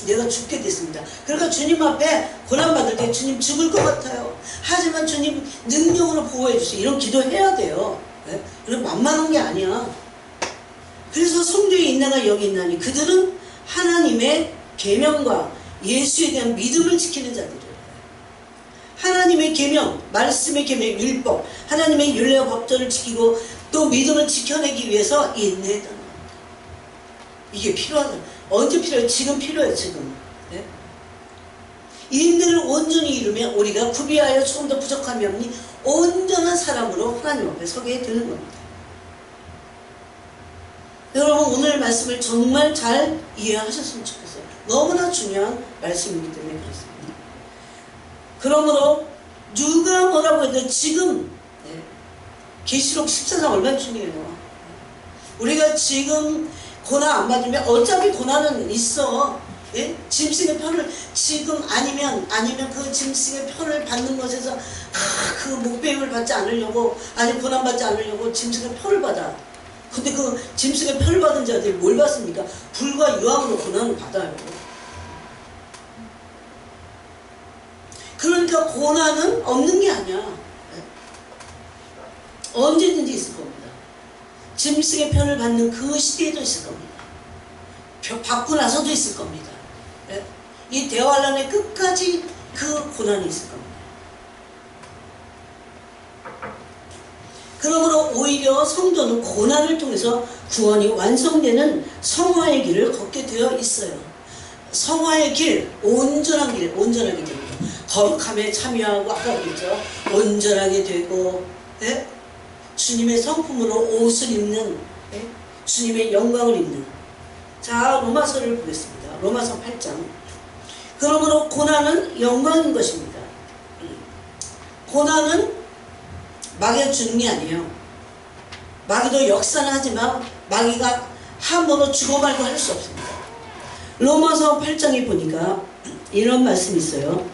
내가 죽게 됐습니다. 그러니까 주님 앞에 고난받을 때 주님 죽을 것 같아요. 하지만 주님 능력으로 보호해 주세요. 이런 기도해야 돼요. 네? 그럼 만만한 게 아니야. 그래서 성도의 인내가 여기 있나니 그들은 하나님의 계명과 예수에 대한 믿음을 지키는 자들이에요. 하나님의 계명, 말씀의 계명, 율법, 하나님의 율례와 법도를 지키고 또 믿음을 지켜내기 위해서 인내했다는 겁니다. 이게 필요하다. 언제 필요해? 지금 필요해, 지금. 네? 인내를 온전히 이루면 우리가 구비하여 조금 더 부족함이 없니 온전한 사람으로 하나님 앞에 서게 되는 겁니다. 여러분 오늘 말씀을 정말 잘 이해하셨으면 좋겠어요. 너무나 중요한 말씀이기 때문에 그렇습니다. 그러므로 누가 뭐라고 해도 지금 계시록 14장 얼마나 중요해요. 우리가 지금 고난 안 받으면 어차피 고난은 있어. 예? 짐승의 편을 지금 아니면 그 짐승의 편을 받는 것에서 그 목배임을 받지 않으려고 아니 고난 받지 않으려고 짐승의 편을 받아. 근데 그 짐승의 편을 받은 자들이 뭘 받습니까? 불과 유황으로 고난을 받아요. 그러니까 고난은 없는 게 아니야. 언제든지 있을 겁니다. 짐승의 편을 받는 그 시대에도 있을 겁니다. 받고 나서도 있을 겁니다. 이 대환란의 끝까지 그 고난이 있을 겁니다. 그러므로 오히려 성도는 고난을 통해서 구원이 완성되는 성화의 길을 걷게 되어 있어요. 성화의 길, 온전한 길, 온전하게 됩니다. 거룩함에 참여하고 아까 그랬죠. 온전하게 되고 예? 주님의 성품으로 옷을 입는 예? 주님의 영광을 입는 자 로마서를 보겠습니다. 로마서 8장. 그러므로 고난은 영광인 것입니다. 고난은 마귀가 주는 게 아니에요. 마귀도 역사는 하지만 마귀가 함부로 주고 말고 할 수 없습니다. 로마서 8장에 보니까 이런 말씀이 있어요.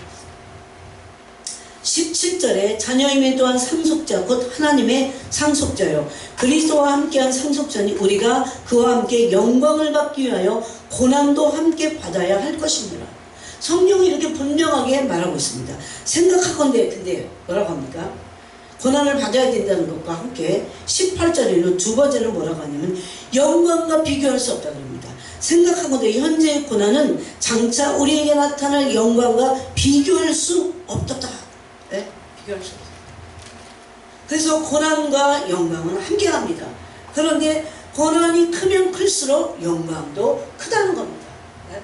17절에 자녀이면 또한 상속자 곧 하나님의 상속자요 그리스도와 함께한 상속자니 우리가 그와 함께 영광을 받기 위하여 고난도 함께 받아야 할 것입니다. 성경이 이렇게 분명하게 말하고 있습니다. 생각하건대 근데 뭐라고 합니까? 고난을 받아야 된다는 것과 함께 18절에는 두 번째는 뭐라고 하냐면 영광과 비교할 수 없다고 합니다. 생각하건대 현재의 고난은 장차 우리에게 나타날 영광과 비교할 수 없다. 네? 비교할 수 없어요. 그래서 고난과 영광은 함께 합니다. 그런데 고난이 크면 클수록 영광도 크다는 겁니다. 네?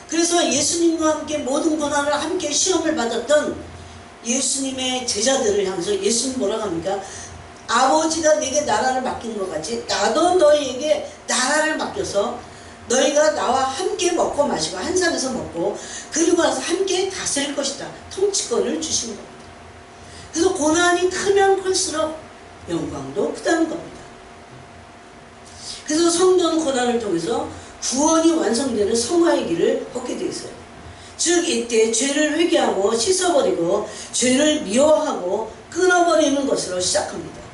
그래서 예수님과 함께 모든 고난을 함께 시험을 받았던 예수님의 제자들을 향해서 예수님 뭐라고 합니까? 아버지가 내게 나라를 맡긴 것 같이 나도 너희에게 나라를 맡겨서 너희가 나와 함께 먹고 마시고 한 상에서 먹고 그리고 나서 함께 다스릴 것이다. 통치권을 주신 겁니다. 그래서 고난이 크면 클수록 영광도 크다는 겁니다. 그래서 성도는 고난을 통해서 구원이 완성되는 성화의 길을 걷게 되어 있어요. 즉 이때 죄를 회개하고 씻어버리고 죄를 미워하고 끊어버리는 것으로 시작합니다.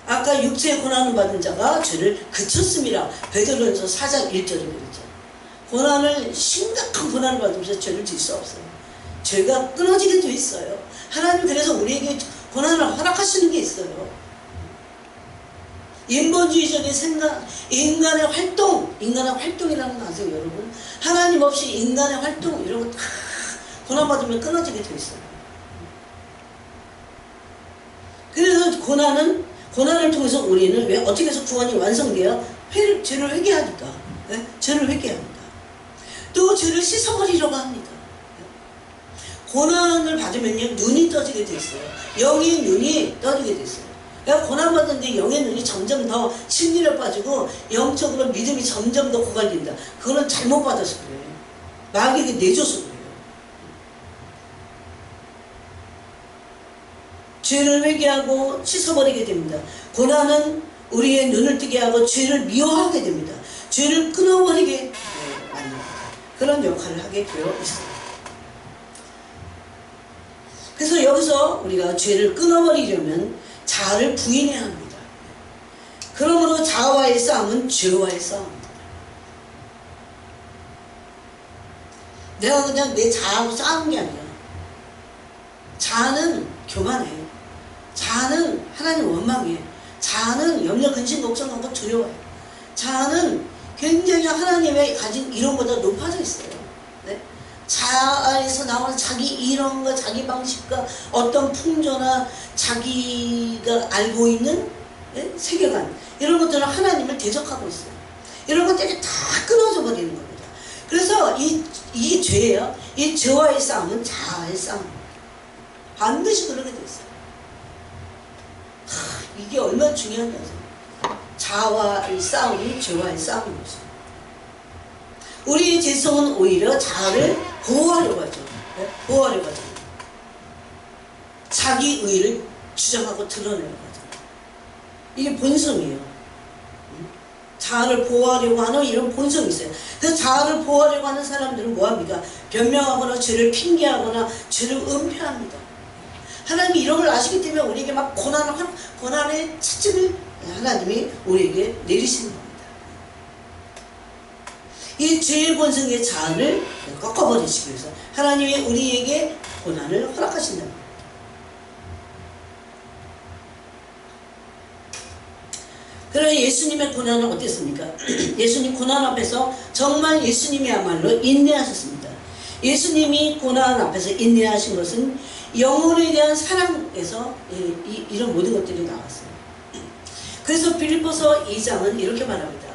아까 육체의 고난을 받은 자가 죄를 그쳤습니다. 베드로전서 4장 1절에 그랬죠. 고난을 심각한 고난을 받으면서 죄를 질 수 없어요. 죄가 끊어지게 돼 있어요. 하나님 그래서 우리에게 고난을 허락하시는 게 있어요. 인본주의적인 생각, 인간의 활동이라는 거 아세요 여러분? 하나님 없이 인간의 활동 이런 거 다 고난받으면 끊어지게 돼 있어요. 그래서 고난을 통해서 우리는 왜 어떻게 해서 구원이 완성돼요? 죄를 회개하니까. 네? 죄를 회개합니다. 또 죄를 씻어버리려고 합니다. 고난을 받으면요 눈이 떠지게 돼 있어요. 영의 눈이 떠지게 돼 있어요. 내가 고난받는데 영의 눈이 점점 더 심리력 빠지고 영적으로 믿음이 점점 더 고갈된다. 그거는 잘못 받아서 그래요. 마귀에게 내줘서 그래요. 죄를 회개하고 씻어버리게 됩니다. 고난은 우리의 눈을 뜨게 하고 죄를 미워하게 됩니다. 죄를 끊어버리게 만듭니다. 그런 역할을 하게 되어 있습니다. 그래서 여기서 우리가 죄를 끊어버리려면 자아를 부인해야 합니다. 그러므로 자아와의 싸움은 죄와의 싸움입니다. 내가 그냥 내 자아하고 싸우는 게 아니라 자아는 교만해. 자아는 하나님 원망해. 자아는 염려, 근심, 걱정하고 두려워해. 자아는 굉장히 하나님의 가진 이론보다 높아져 있어요. 네? 자아에서 나오는 자기 이론과 자기 방식과 어떤 풍조나 자기가 알고 있는 세계관 이런 것들은 하나님을 대적하고 있어요. 이런 것들이 다 끊어져 버리는 겁니다. 그래서 이 죄예요. 이 죄와의 싸움은 자아의 싸움. 반드시 그렇게 돼 있어요. 이게 얼마나 중요한지 아세요? 자아와의 싸움이 죄와의 싸움인 거죠. 우리의 죄성은 오히려 자아를 보호하려고 하죠. 네? 보호하려고 하죠. 자기 의를 주장하고 드러내려고 하죠. 이게 본성이에요. 자아를 보호하려고 하는 이런 본성이 있어요. 그래서 자아를 보호하려고 하는 사람들은 뭐합니까? 변명하거나 죄를 핑계하거나 죄를 은폐합니다. 하나님이 이런 걸 아시기 때문에 우리에게 막 고난의 차짐을 하나님이 우리에게 내리시는 겁니다. 이 죄의 본성의 자아를 꺾어버리시기 위해서 하나님이 우리에게 고난을 허락하신다는 겁니다. 그러나 예수님의 고난은 어땠습니까? 예수님 고난 앞에서 정말 예수님이야말로 인내하셨습니다. 예수님이 고난 앞에서 인내하신 것은 영혼에 대한 사랑에서 이런 모든 것들이 나왔어요. 그래서 빌립보서 2장은 이렇게 말합니다.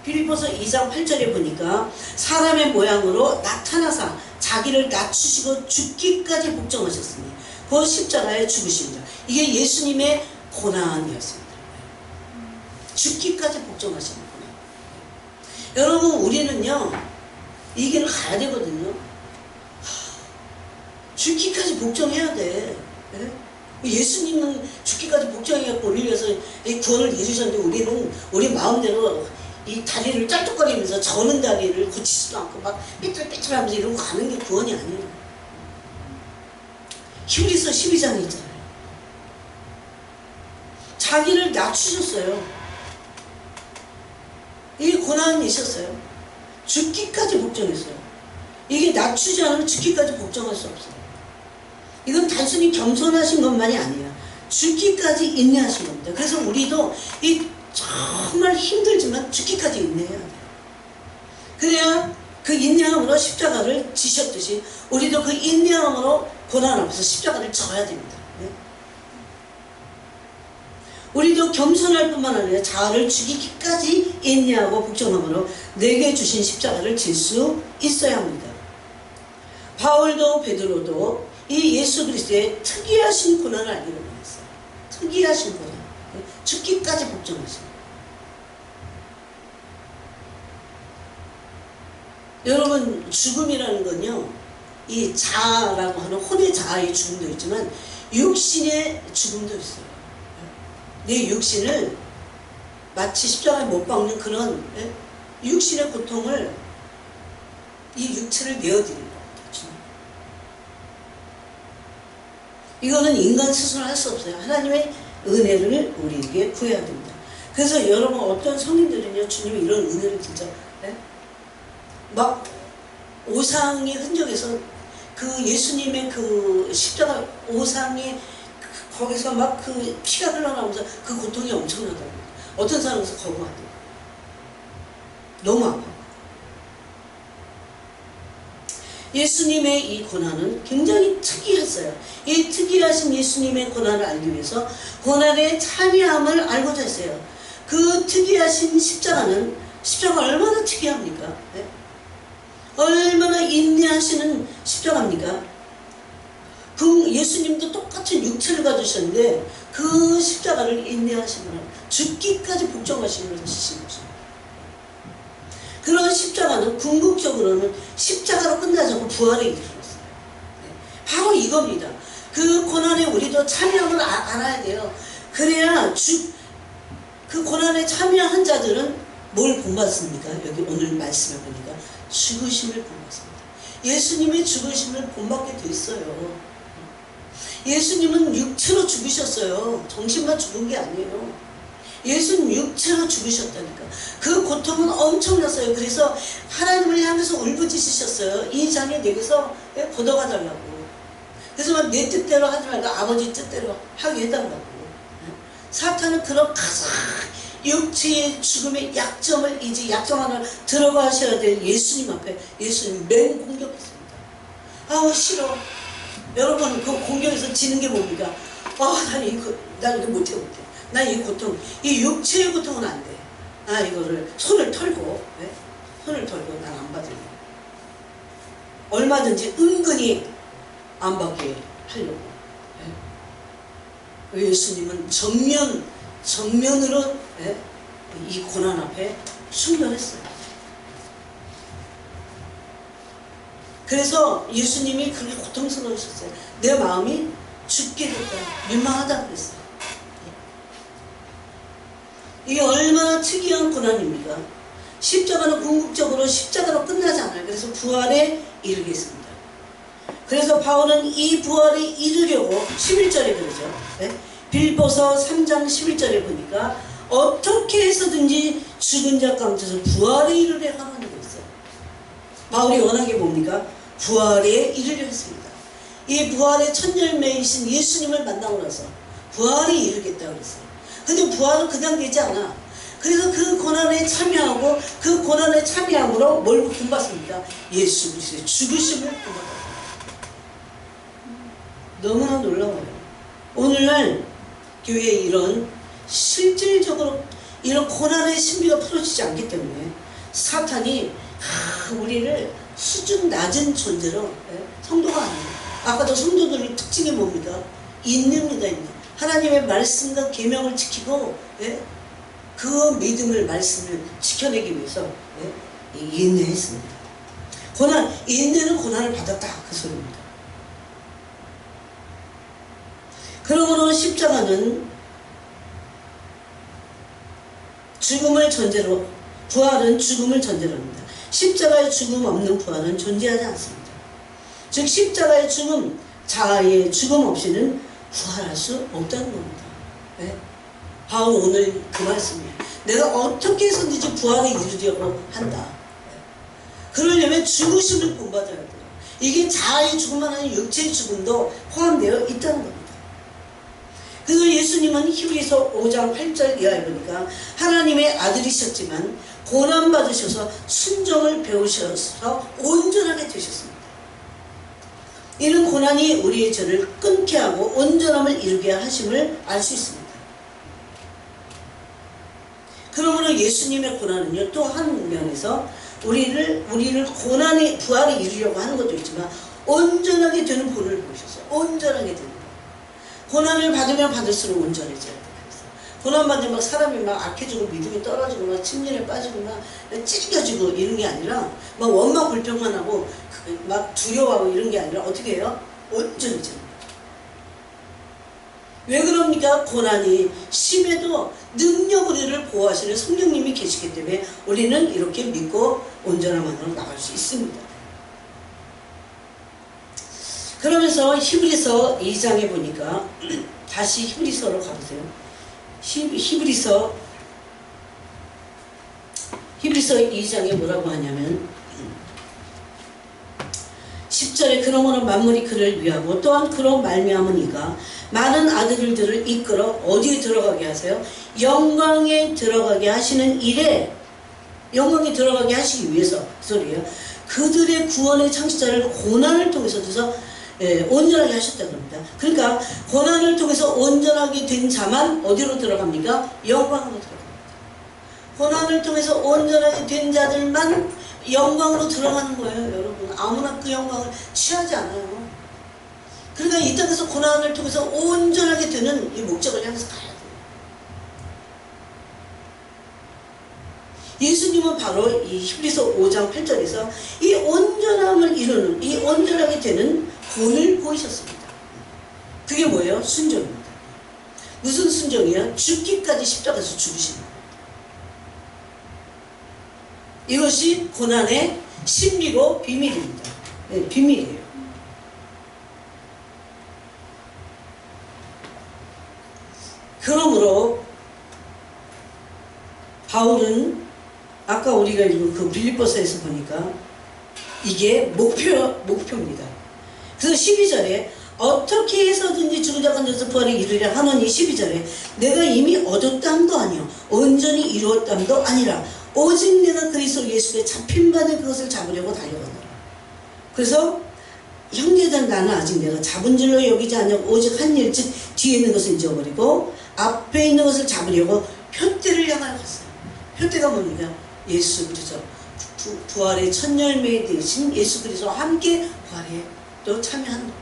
빌립보서 2장 8절에 보니까 사람의 모양으로 나타나사 자기를 낮추시고 죽기까지 복종하셨으니 그 십자가에 죽으십니다. 이게 예수님의 고난이었습니다. 죽기까지 복종하시는 고난. 여러분 우리는요 이 길을 가야 되거든요. 죽기까지 복종해야 돼. 예수님은 죽기까지 복종해갖고 우리 위해서 구원을 이루셨는데 우리는 우리 마음대로 이 다리를 짤뚝거리면서 저는 다리를 고치지도 않고 막 삐뚤삐뚤하면서 이러고 가는 게 구원이 아니에요. 히브리서 12장에 있잖아요. 자기를 낮추셨어요. 이 고난이 있었어요. 죽기까지 복종했어요. 이게 낮추지 않으면 죽기까지 복종할 수 없어요. 이건 단순히 겸손하신 것만이 아니에요. 죽기까지 인내하신 겁니다. 그래서 우리도 이 정말 힘들지만 죽기까지 인내해야 돼요. 그래야 그 인내함으로 십자가를 지셨듯이 우리도 그 인내함으로 고난 앞에서 십자가를 져야 됩니다. 네? 우리도 겸손할 뿐만 아니라 자아를 죽이기까지 인내하고 복종함으로 내게 주신 십자가를 질 수 있어야 합니다. 바울도 베드로도 이 예수 그리스도의 특이하신 고난을 알기로 했어요. 특이하신 고난. 죽기까지 복종하십니다. 여러분 죽음이라는 건요 이 자아라고 하는 혼의 자아의 죽음도 있지만 육신의 죽음도 있어요. 내 육신을 마치 십자가에 못 박는 그런 육신의 고통을 이 육체를 내어드리는 겁니다. 이거는 인간 스스로 할 수 없어요. 하나님의 은혜를 우리에게 구해야 됩니다. 그래서 여러분 어떤 성인들은요 주님이 이런 은혜를 진짜 막 오상의 흔적에서 그 예수님의 그 십자가 오상의 거기서 막 그 피가 흘러나오면서 그 고통이 엄청나다고. 어떤 사람은 거부한대요. 너무 아파. 예수님의 이 고난은 굉장히 특이했어요. 이 특이하신 예수님의 고난을 알기 위해서 고난의 참여함을 알고자 했어요. 그 특이하신 십자가 얼마나 특이합니까? 네? 얼마나 인내하시는 십자가입니까? 그 예수님도 똑같은 육체를 가지셨는데 그 십자가를 인내하시는 죽기까지 복종하시는 것이죠. 그런 십자가는 궁극적으로는 십자가로 끝나지 않고 부활에 이르렀어요. 바로 이겁니다. 그 고난에 우리도 참여함을 알아야 돼요. 그래야 그 고난에 참여한 자들은 뭘 본받습니까? 여기 오늘 말씀을 보니까 죽으심을 본받습니다. 예수님의 죽으심을 본받게 돼 있어요. 예수님은 육체로 죽으셨어요. 정신만 죽은 게 아니에요. 예수님 육체로 죽으셨다니까. 그 고통은 엄청났어요. 그래서 하나님을 향해서 울부짖으셨어요. 이 잔이 내게서 걷어가달라고. 그래서 막 내 뜻대로 하지 말고 아버지 뜻대로 하게 해달라고. 사탄은 그런 가장 육체의 죽음의 약점을 이제 약점 하나 들어가셔야 될 예수님 앞에 예수님 맹공격했습니다. 아우 싫어. 여러분 그 공격에서 지는 게 뭡니까? 난 이거 못해. 난 이 고통, 이 육체의 고통은 안 돼. 이거를 손을 털고, 손을 털고 난 안 받을래. 얼마든지 은근히 안 받게 하려고. 예수님은 정면으로 이 고난 앞에 순결했어요. 그래서 예수님이 그렇게 고통스러우셨어요. 내 마음이 죽게 됐다, 민망하다 그랬어요. 이게 얼마나 특이한 고난입니까? 십자가는 궁극적으로 십자가로 끝나지 않아요. 그래서 부활에 이르겠습니다. 그래서 바울은 이 부활에 이르려고 11절에 그러죠. 빌립보서 3장 11절에 보니까 어떻게 해서든지 죽은 자 가운데서 부활에 이르려 하는 게 있어요. 바울이 원한 게 뭡니까? 부활에 이르려 했습니다. 이 부활의 첫 열매이신 예수님을 만나고 나서 부활에 이르겠다고 그랬어요. 근데 부활은 그냥 되지 않아. 그래서 그 고난에 참여하고 그 고난에 참여함으로 뭘 본받습니까? 예수 그리스도의 죽으심을 본받았다. 너무나 놀라워요. 오늘날 교회에 이런 실질적으로 이런 고난의 신비가 풀어지지 않기 때문에 사탄이 우리를 수준 낮은 존재로, 성도가 아니에요. 아까도 성도들의 특징이 뭡니까? 인내입니다. 인내. 하나님의 말씀과 계명을 지키고 그 믿음을, 말씀을 지켜내기 위해서 인내했습니다. 인내는 고난을 받았다, 그 소리입니다. 그러므로 십자가는 죽음을 전제로, 부활은 죽음을 전제로 합니다. 십자가의 죽음 없는 부활은 존재하지 않습니다. 즉 십자가의 죽음, 자아의 죽음 없이는 부활할 수 없다는 겁니다. 바울은 오늘 그 말씀이에요. 내가 어떻게 해서든지 부활에 이르려고 한다. 그러려면 죽으심을 본받아야 돼요. 이게 자아의 죽음만 아니라 육체의 죽음도 포함되어 있다는 겁니다. 그래서 예수님은 히브리서 5장 8절 이하에 보니까 하나님의 아들이셨지만 고난받으셔서 순종을 배우셔서 온전하게 되셨습니다. 이는 고난이 우리의 죄를 끊게 하고 온전함을 이루게 하심을 알 수 있습니다. 그러므로 예수님의 고난은요, 또 한 면에서 우리를 고난의 부활에 이루려고 하는 것도 있지만 온전하게 되는 본을 보셨어요. 온전하게 되는 것. 고난을 받으면 받을수록 온전해져야 돼요. 고난 받으면 막 사람이 막 악해지고 믿음이 떨어지고 막 침륜에 빠지고 막 찔겨지고 이런 게 아니라 막 원망 불평만 하고 막 두려워하고 이런 게 아니라 어떻게 해요? 온전해져요. 왜 그럽니까? 고난이 심해도 능력 우리를 보호하시는 성령님이 계시기 때문에 우리는 이렇게 믿고 온전한 만으로 나갈 수 있습니다. 그러면서 히브리서 2장에 보니까 다시 히브리서로 가보세요. 히브리서 2장에 뭐라고 하냐면 10절에 그러므로 만물이 그를 위하고 또한 그로 말미암은 이가 많은 아들들을 이끌어 어디에 들어가게 하세요? 영광에 들어가게 하시는 일에, 영광에 들어가게 하시기 위해서, 그 소리예요. 그들의 구원의 창시자를 고난을 통해서 온전하게 하셨다고 합니다. 그러니까 고난을 통해서 온전하게 된 자만 어디로 들어갑니까? 영광으로 들어갑니다. 고난을 통해서 온전하게 된 자들만 영광으로 들어가는 거예요. 여러분, 아무나 그 영광을 취하지 않아요. 그러니까 이 땅에서 고난을 통해서 온전하게 되는 이 목적을 향해서 가야 돼요. 예수님은 바로 이 히브리서 5장 8절에서 이 온전함을 이루는, 이 온전하게 되는 본을 보이셨습니다. 그게 뭐예요? 순종입니다. 무슨 순종이야? 죽기까지 십자가에서 죽으시는 거예요. 이것이 고난의 신비고 비밀입니다. 네, 비밀이에요. 그러므로 바울은 아까 우리가 읽은 그 빌립보서에서 보니까 이게 목표입니다. 그래서 12절에 어떻게 해서든지 죽은 자 가운데서 부활에 이르려 하노니 12절에 내가 이미 얻었담도 아니요 온전히 이루었담도 아니라 오직 내가 그리스도 예수께 잡힌바는 그것을 잡으려고 달려가노라. 그래서 형제들 나는 아직 내가 잡은 줄로 여기지 않냐고 오직 한 일 즉 뒤에 있는 것을 잊어버리고 앞에 있는 것을 잡으려고 표대를 향하여 갔어요. 표대가 뭡니까? 예수 그리스도 부활의 첫 열매 되신 예수 그리스도와 함께 부활에 또 참여하는 겁니다.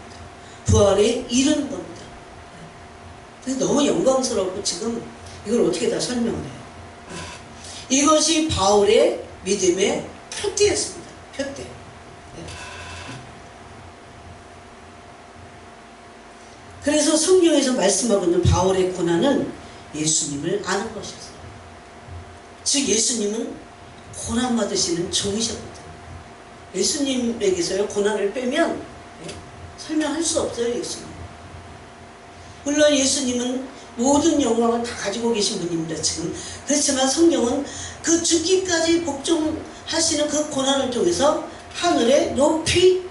부활에 이르는 겁니다. 그래서 너무 영광스럽고 지금 이걸 어떻게 다 설명을 해요? 이것이 바울의 믿음의 표대였습니다. 표대. 그래서 성경에서 말씀하고 있는 바울의 고난은 예수님을 아는 것이었어요. 즉 예수님은 고난받으시는 종이셨거든요. 예수님에게서요 고난을 빼면 설명할 수 없어요. 예수님. 물론 예수님은 모든 영광을 다 가지고 계신 분입니다. 지금. 그렇지만 성경은 그 죽기까지 복종하시는 그 고난을 통해서 하늘에 높이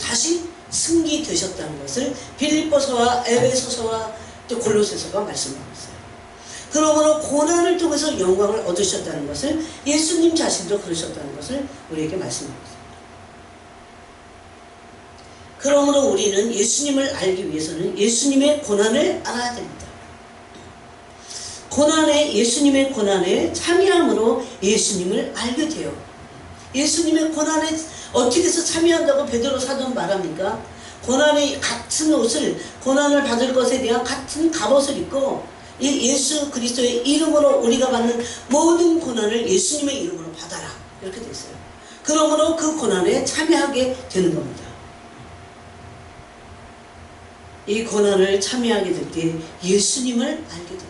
다시 승기되셨다는 것을 빌립보서와 에베소서와 또 골로새서가 말씀하고 있어요. 그러므로 고난을 통해서 영광을 얻으셨다는 것을 예수님 자신도 그러셨다는 것을 우리에게 말씀하고 있습니다. 그러므로 우리는 예수님을 알기 위해서는 예수님의 고난을 알아야 됩니다. 예수님의 고난에 참여함으로 예수님을 알게 돼요. 예수님의 고난에 어떻게 해서 참여한다고 베드로 사도는 말합니까? 고난의 같은 옷을, 고난을 받을 것에 대한 같은 갑옷을 입고 예수 그리스도의 이름으로 우리가 받는 모든 고난을 예수님의 이름으로 받아라. 이렇게 됐어요. 그러므로 그 고난에 참여하게 되는 겁니다. 이 고난을 참여하게 될 때 예수님을 알게 됩니다.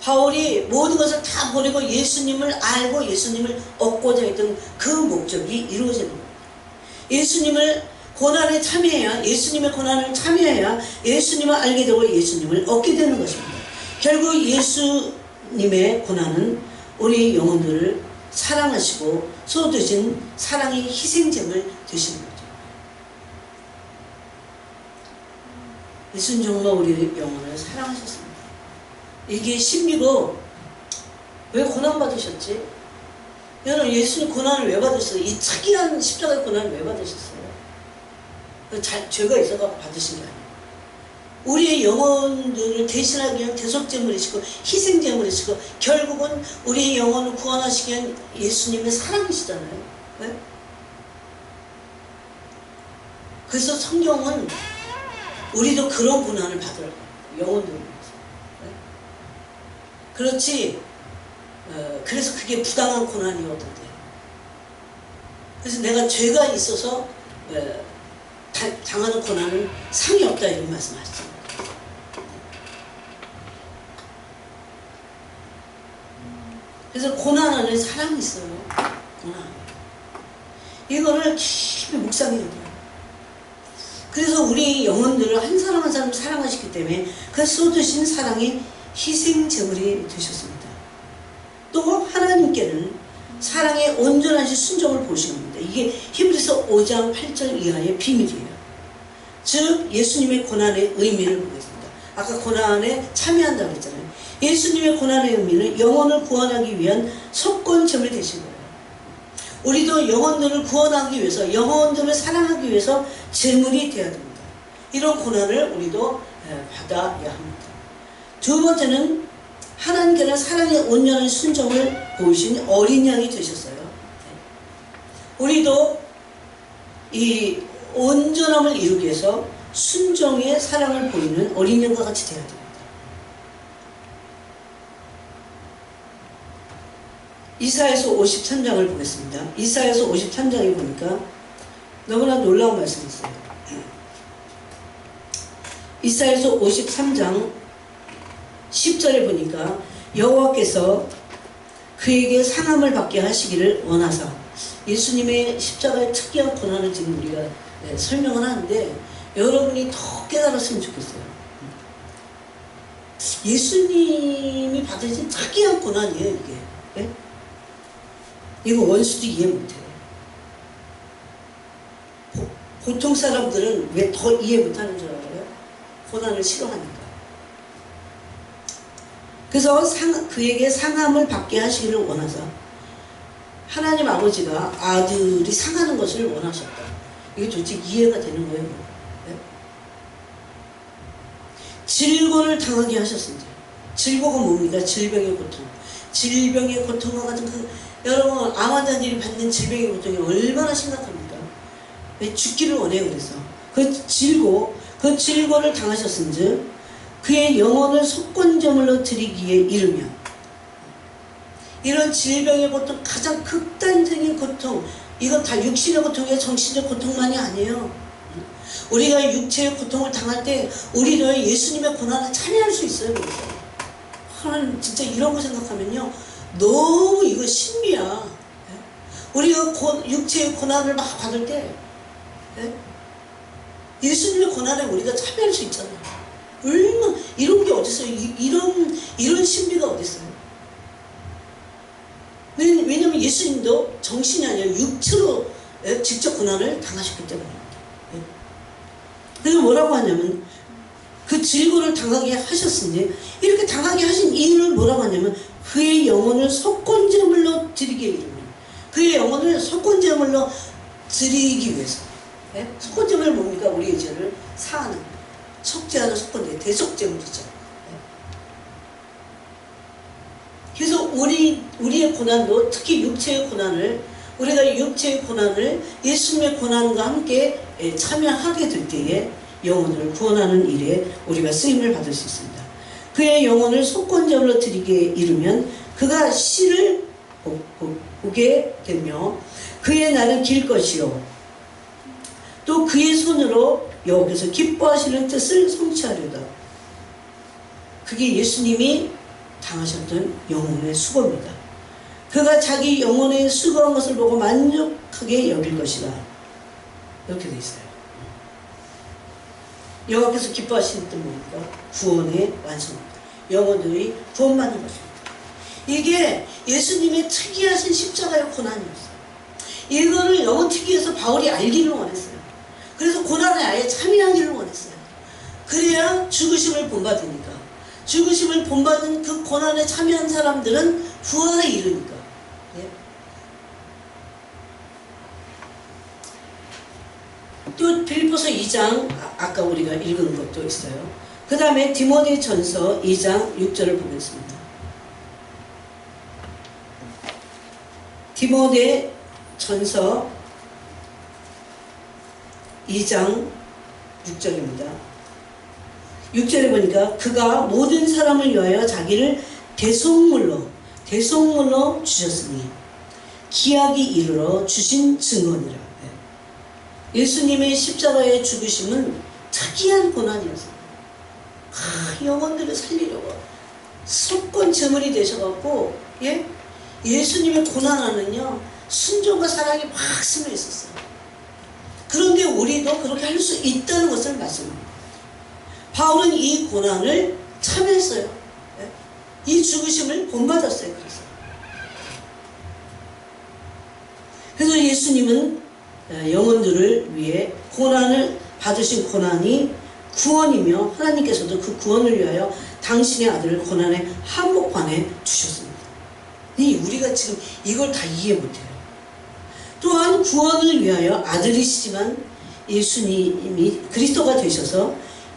바울이 모든 것을 다 버리고 예수님을 알고 예수님을 얻고자 했던 그 목적이 이루어지는 겁니다. 예수님을 고난에 참여해야, 예수님의 고난을 참여해야 예수님을 알게 되고 예수님을 얻게 되는 것입니다. 결국 예수님의 고난은 우리 영혼들을 사랑하시고 쏟으신 사랑의 희생제물 되시는 거죠. 예수님 정말 우리 영혼을 사랑하셨습니다. 이게 신비고 왜 고난 받으셨지? 여러분 예수님 고난을 왜 받으셨어요? 이 특이한 십자가의 고난을 왜 받으셨어요? 죄가 있어서 받으신 게 아니에요. 우리의 영혼들을 대신하기 위한 대속제물이시고 희생제물이시고 결국은 우리의 영혼을 구원하시기 위한 예수님의 사랑이시잖아요. 왜? 그래서 성경은 우리도 그런 고난을 받으라고 영혼들을 그렇지 그래서 그게 부당한 고난이었던데 그래서 내가 죄가 있어서 당하는 고난은 상이 없다 이런 말씀하시죠. 그래서 고난 안에 사랑이 있어요. 고난 이거를 깊이 묵상해야 돼요. 그래서 우리 영혼들을 한 사람 한 사람 사랑하시기 때문에 그 쏟으신 사랑이 희생제물이 되셨습니다. 또 하나님께는 사랑의 온전하신 순종을 보시는 겁니다. 이게 히브리서 5장 8절 이하의 비밀이에요. 즉 예수님의 고난의 의미를 보겠습니다. 아까 고난에 참여한다고 했잖아요. 예수님의 고난의 의미는 영혼을 구원하기 위한 속건제물이 되신 거예요. 우리도 영혼들을 구원하기 위해서 영혼들을 사랑하기 위해서 제물이 되어야 됩니다. 이런 고난을 우리도 받아야 합니다. 두 번째는 하나님께는 사랑의 온전한 순종을 보이신 어린 양이 되셨어요. 우리도 이 온전함을 이루기 위해서 순종의 사랑을 보이는 어린 양과 같이 되어야 됩니다. 이사야서 53장을 보겠습니다. 이사야서 53장에 보니까 너무나 놀라운 말씀이 있어요. 이사야서 53장 10절에 보니까 여호와께서 그에게 상함을 받게 하시기를 원하사 예수님의 십자가의 특이한 고난을 지금 우리가 설명을 하는데 여러분이 더 깨달았으면 좋겠어요. 예수님이 받으신 특이한 고난이에요 이게. 네? 이거 원수도 이해 못해요. 보통 사람들은 왜 더 이해 못하는 줄 알아요? 고난을 싫어하니까. 그래서 그에게 상함을 받게 하시기를 원하사 하나님 아버지가 아들이 상하는 것을 원하셨다. 이게 도대체 이해가 되는 거예요. 네? 질고를 당하게 하셨습니다. 질고가 뭡니까? 질병의 고통. 질병의 고통과 같은 여러분 암 환자들이 받는 질병의 고통이 얼마나 심각합니까? 왜 죽기를 원해요. 그래서 그 질고를 당하셨은즉 그의 영혼을 속건제물로 드리기에 이르며, 이런 질병의 고통, 가장 극단적인 고통, 이건 다 육신의 고통이에요. 정신적 고통만이 아니에요. 우리가 육체의 고통을 당할 때 우리도 예수님의 고난을 참여할 수 있어요. 그래서 하나님 진짜 이런 거 생각하면요, 너무 이거 신비야. 우리가 육체의 고난을 막 받을 때 예수님의 고난에 우리가 참여할 수 있잖아요. 얼마나 이런 게 어딨어요. 이런 신비가 어딨어요. 왜냐면 예수님도 정신이 아니라 육체로 직접 고난을 당하셨기 때문입니다. 그래서 뭐라고 하냐면, 그 질고를 당하게 하셨으니, 이렇게 당하게 하신 이유를 뭐라고 하냐면, 그의 영혼을 속건제물로 드리게 이릅니다. 그의 영혼을 속건제물로 드리기 위해서. 속건제물은 뭡니까? 우리의 죄를 사하는, 속죄하는 속건제, 대속제물이죠. 그래서 우리의 고난도, 특히 육체의 고난을, 우리가 육체의 고난을 예수님의 고난과 함께 참여하게 될 때에 영혼을 구원하는 일에 우리가 쓰임을 받을 수 있습니다. 그의 영혼을 속건제물로 드리게 이르면 그가 씨를 보게 되며 그의 날은 길 것이요 또 그의 손으로 여기서 기뻐하시는 뜻을 성취하려다. 그게 예수님이 당하셨던 영혼의 수고입니다. 그가 자기 영혼의 수고한 것을 보고 만족하게 여길 것이다. 이렇게 되어 있어요. 여호와께서 기뻐하시는 뜻은 뭡니까? 구원의 완성입니다. 영혼들이 구원받는 것입니다. 이게 예수님의 특이하신 십자가의 고난이었어요. 이거를 영혼 특기에서 바울이 알기를 원했어요. 그래서 고난에 아예 참여하기를 원했어요. 그래야 죽으심을 본받으니까. 죽으심을 본받은 그 고난에 참여한 사람들은 부활에 이르니까. 또 빌립보서 2장 아까 우리가 읽은 것도 있어요. 그 다음에 디모데전서 2장 6절을 보겠습니다. 디모데전서 2장 6절입니다. 6절에 보니까 그가 모든 사람을 위하여 자기를 대속물로 주셨으니 기약이 이르러 주신 증언이라. 예수님의 십자가의 죽으심은 특이한 고난이었어요. 영혼들을 살리려고 속건 제물이 되셔갖고 예수님의 고난하는요 순종과 사랑이 막 스며 있었어요. 그런데 우리도 그렇게 할 수 있다는 것을 말씀합니다. 바울은 이 고난을 참여했어요. 이 죽으심을 본받았어요. 그래서 예수님은 영혼들을 위해 고난을 받으신 고난이 구원이며 하나님께서도 그 구원을 위하여 당신의 아들을 고난의 한복판에 주셨습니다. 우리가 지금 이걸 다 이해 못해요. 또한 구원을 위하여 아들이시지만 예수님이 그리스도가 되셔서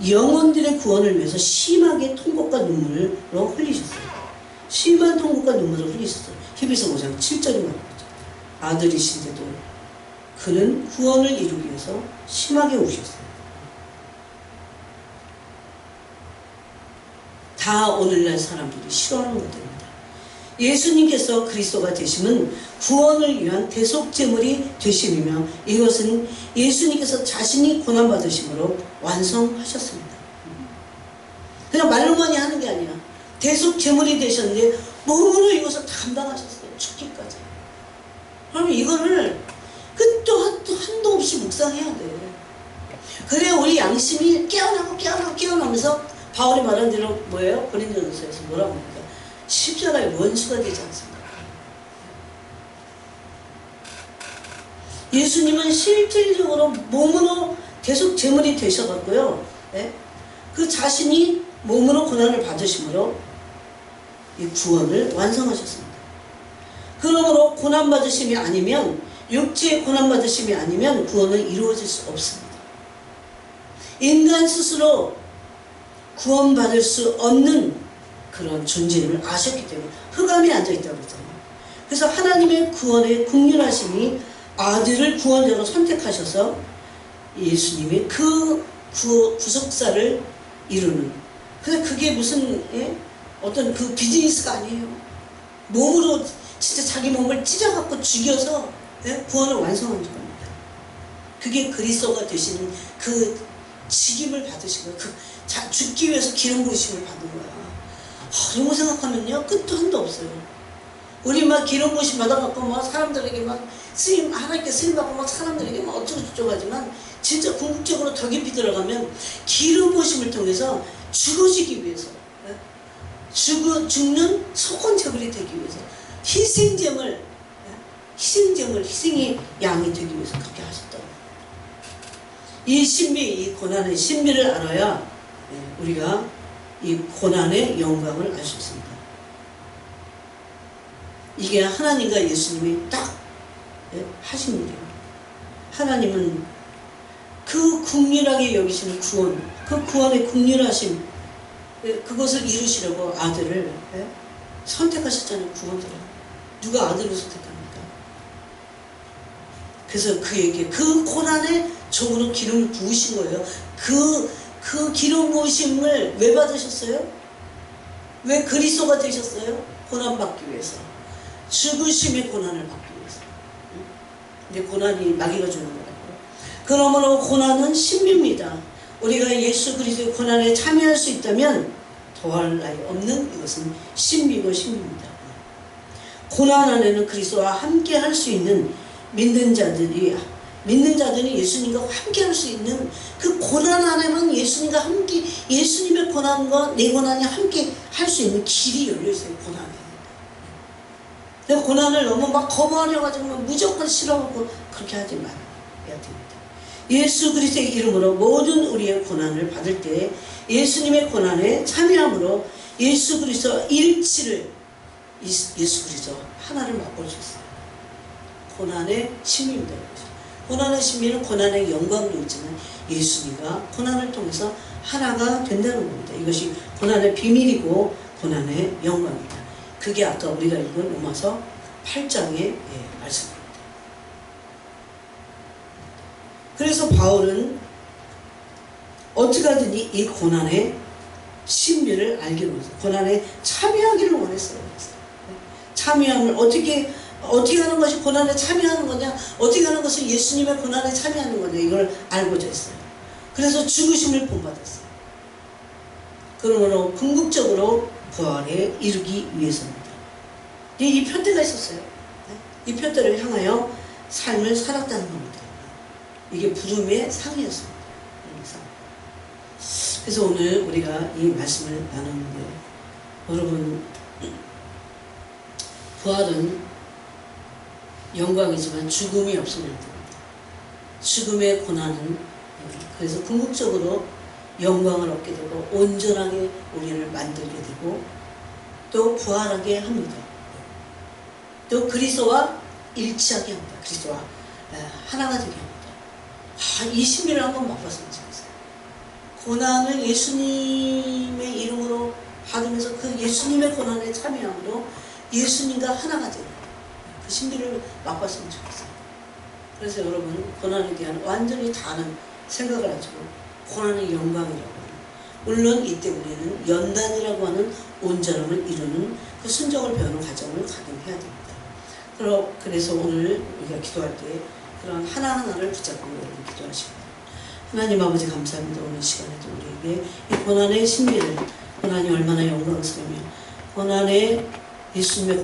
영혼들의 구원을 위해서 심하게 통곡과 눈물로 흘리셨어요. 심한 통곡과 눈물을 흘리셨어요. 히브리서 5장 7절이 말합니다. 아들이신데도 그는 구원을 이루기 위해서 심하게 우셨어요. 다 오늘날 사람들이 싫어하는 것들입니다. 예수님께서 그리스도가 되심은 구원을 위한 대속제물이 되심이며 이것은 예수님께서 자신이 고난받으심으로 완성하셨습니다. 그냥 말로만이 하는 게 아니야. 대속제물이 되셨는데 몸으로 이것을 감당하셨어요. 죽기까지. 그러면 이거를 끝도 한도 없이 묵상해야 돼. 그래야 우리 양심이 깨어나면서 바울이 말한 대로 뭐예요? 고린도전서에서 뭐라고 합니까? 십자가의 원수가 되지 않습니까? 예수님은 실질적으로 몸으로 대속 제물이 되셔갖고요. 그 자신이 몸으로 고난을 받으심으로 이 구원을 완성하셨습니다. 그러므로 고난받으심이 아니면 육체의 고난받으심이 아니면 구원은 이루어질 수 없습니다. 인간 스스로 구원받을 수 없는 그런 존재를 아셨기 때문에 흑암에 앉아있다고 그러잖아요. 그래서 하나님의 구원의 국률하심이 아들을 구원자로 선택하셔서 예수님의 그 구속사를 이루는, 근데 그게 무슨 어떤 그 비즈니스가 아니에요. 몸으로 진짜 자기 몸을 찢어갖고 죽여서 구원을 완성한 겁니다. 그게 그리스도가 되시는 그 직임을 받으신 거예요. 죽기 위해서 기름 부으심을 받은 거야. 너무 생각하면요, 끝도 한도 없어요. 우리 막 기름 부으심 받아갖고 막 사람들에게 막 하나님께 쓰임 받고 막 사람들에게 막 어쩌고저쩌고 하지만, 진짜 궁극적으로 더 깊이 들어가면 기름 부으심을 통해서 죽어지기 위해서, 죽는 속건제물이 되기 위해서, 희생의 양이 되기 위해서 그렇게 하셨다고. 이 신비, 이 고난의 신비를 알아야 우리가 이 고난의 영광을 알 수 있습니다. 이게 하나님과 예수님이 딱 하신 일이에요. 하나님은 그 국률하게 여기시는 구원, 그 구원의 국률하심, 그것을 이루시려고 아들을 선택하셨잖아요. 구원자로. 누가 아들을 선택합니까? 그래서 그에게 그 고난의 종으로 기름을 부으신 거예요. 그 기름 부으심을 왜 받으셨어요? 왜 그리스도가 되셨어요? 고난 받기 위해서. 죽으심의 고난을 받기 위해서. 근데 고난이 마귀가 주는 거라고. 그러므로 고난은 신비입니다. 우리가 예수 그리스도의 고난에 참여할 수 있다면 더할 나위 없는 이것은 신비고 신비입니다. 고난 안에는 그리스도와 함께 할 수 있는 믿는 자들이 예수님과 함께 할 수 있는 그 고난 안에만 예수님과 함께, 예수님의 고난과 내 고난이 함께 할 수 있는 길이 열려 있어요. 고난에. 고난을 너무 막 거부하려가지고 무조건 싫어하고 그렇게 하지 말아야 됩니다. 예수 그리스도의 이름으로 모든 우리의 고난을 받을 때 예수님의 고난에 참여함으로 예수 그리스도 일치를, 예수 그리스도 하나를 맛볼 수 있어요. 고난의 신비입니다. 고난의 신비는 고난의 영광도 있지만 예수님과 고난을 통해서 하나가 된다는 겁니다. 이것이 고난의 비밀이고 고난의 영광입니다. 그게 아까 우리가 읽은 로마서 8장의 말씀입니다. 그래서 바울은 어떻게 하든지 이 고난의 신비를 알기를 원했어요. 고난에 참여하기를 원했어요. 참여함을 어떻게 하는 것이 고난에 참여하는 거냐, 어떻게 하는 것이 예수님의 고난에 참여하는 거냐, 이걸 알고자 했어요. 그래서 죽으심을 본받았어요. 그러므로 궁극적으로 부활에 이르기 위해서입니다. 이 표대가 있었어요. 이 표대를 향하여 삶을 살았다는 겁니다. 이게 부름의 상이었습니다. 그래서 오늘 우리가 이 말씀을 나누는데, 여러분, 부활은 영광이지만 죽음이 없으면 안 됩니다. 죽음의 고난은, 그래서 궁극적으로 영광을 얻게 되고 온전하게 우리를 만들게 되고 또 부활하게 합니다. 또 그리스도와 일치하게 합니다. 그리스도와 하나가 되게 합니다. 이 신비를 한번 맛봤으면 좋겠어요. 고난을 예수님의 이름으로 받으면서 그 예수님의 고난에 참여함으로 예수님과 하나가 되는 그 신비를 맛봤으면 좋겠어요. 그래서 여러분, 고난에 대한 완전히 다른 생각을 가지고 고난의 영광이라고 하는, 물론 이때 우리는 연단이라고 하는 온전함을 이루는 그 순종을 배우는 과정을 가긴 해야 됩니다. 그래서 오늘 우리가 기도할 때 그런 하나하나를 붙잡고 여러분 기도하시고, 하나님 아버지 감사합니다. 오늘 시간에도 우리에게 이 고난의 신비를, 고난이 얼마나 영광스러우며 고난의 예수님의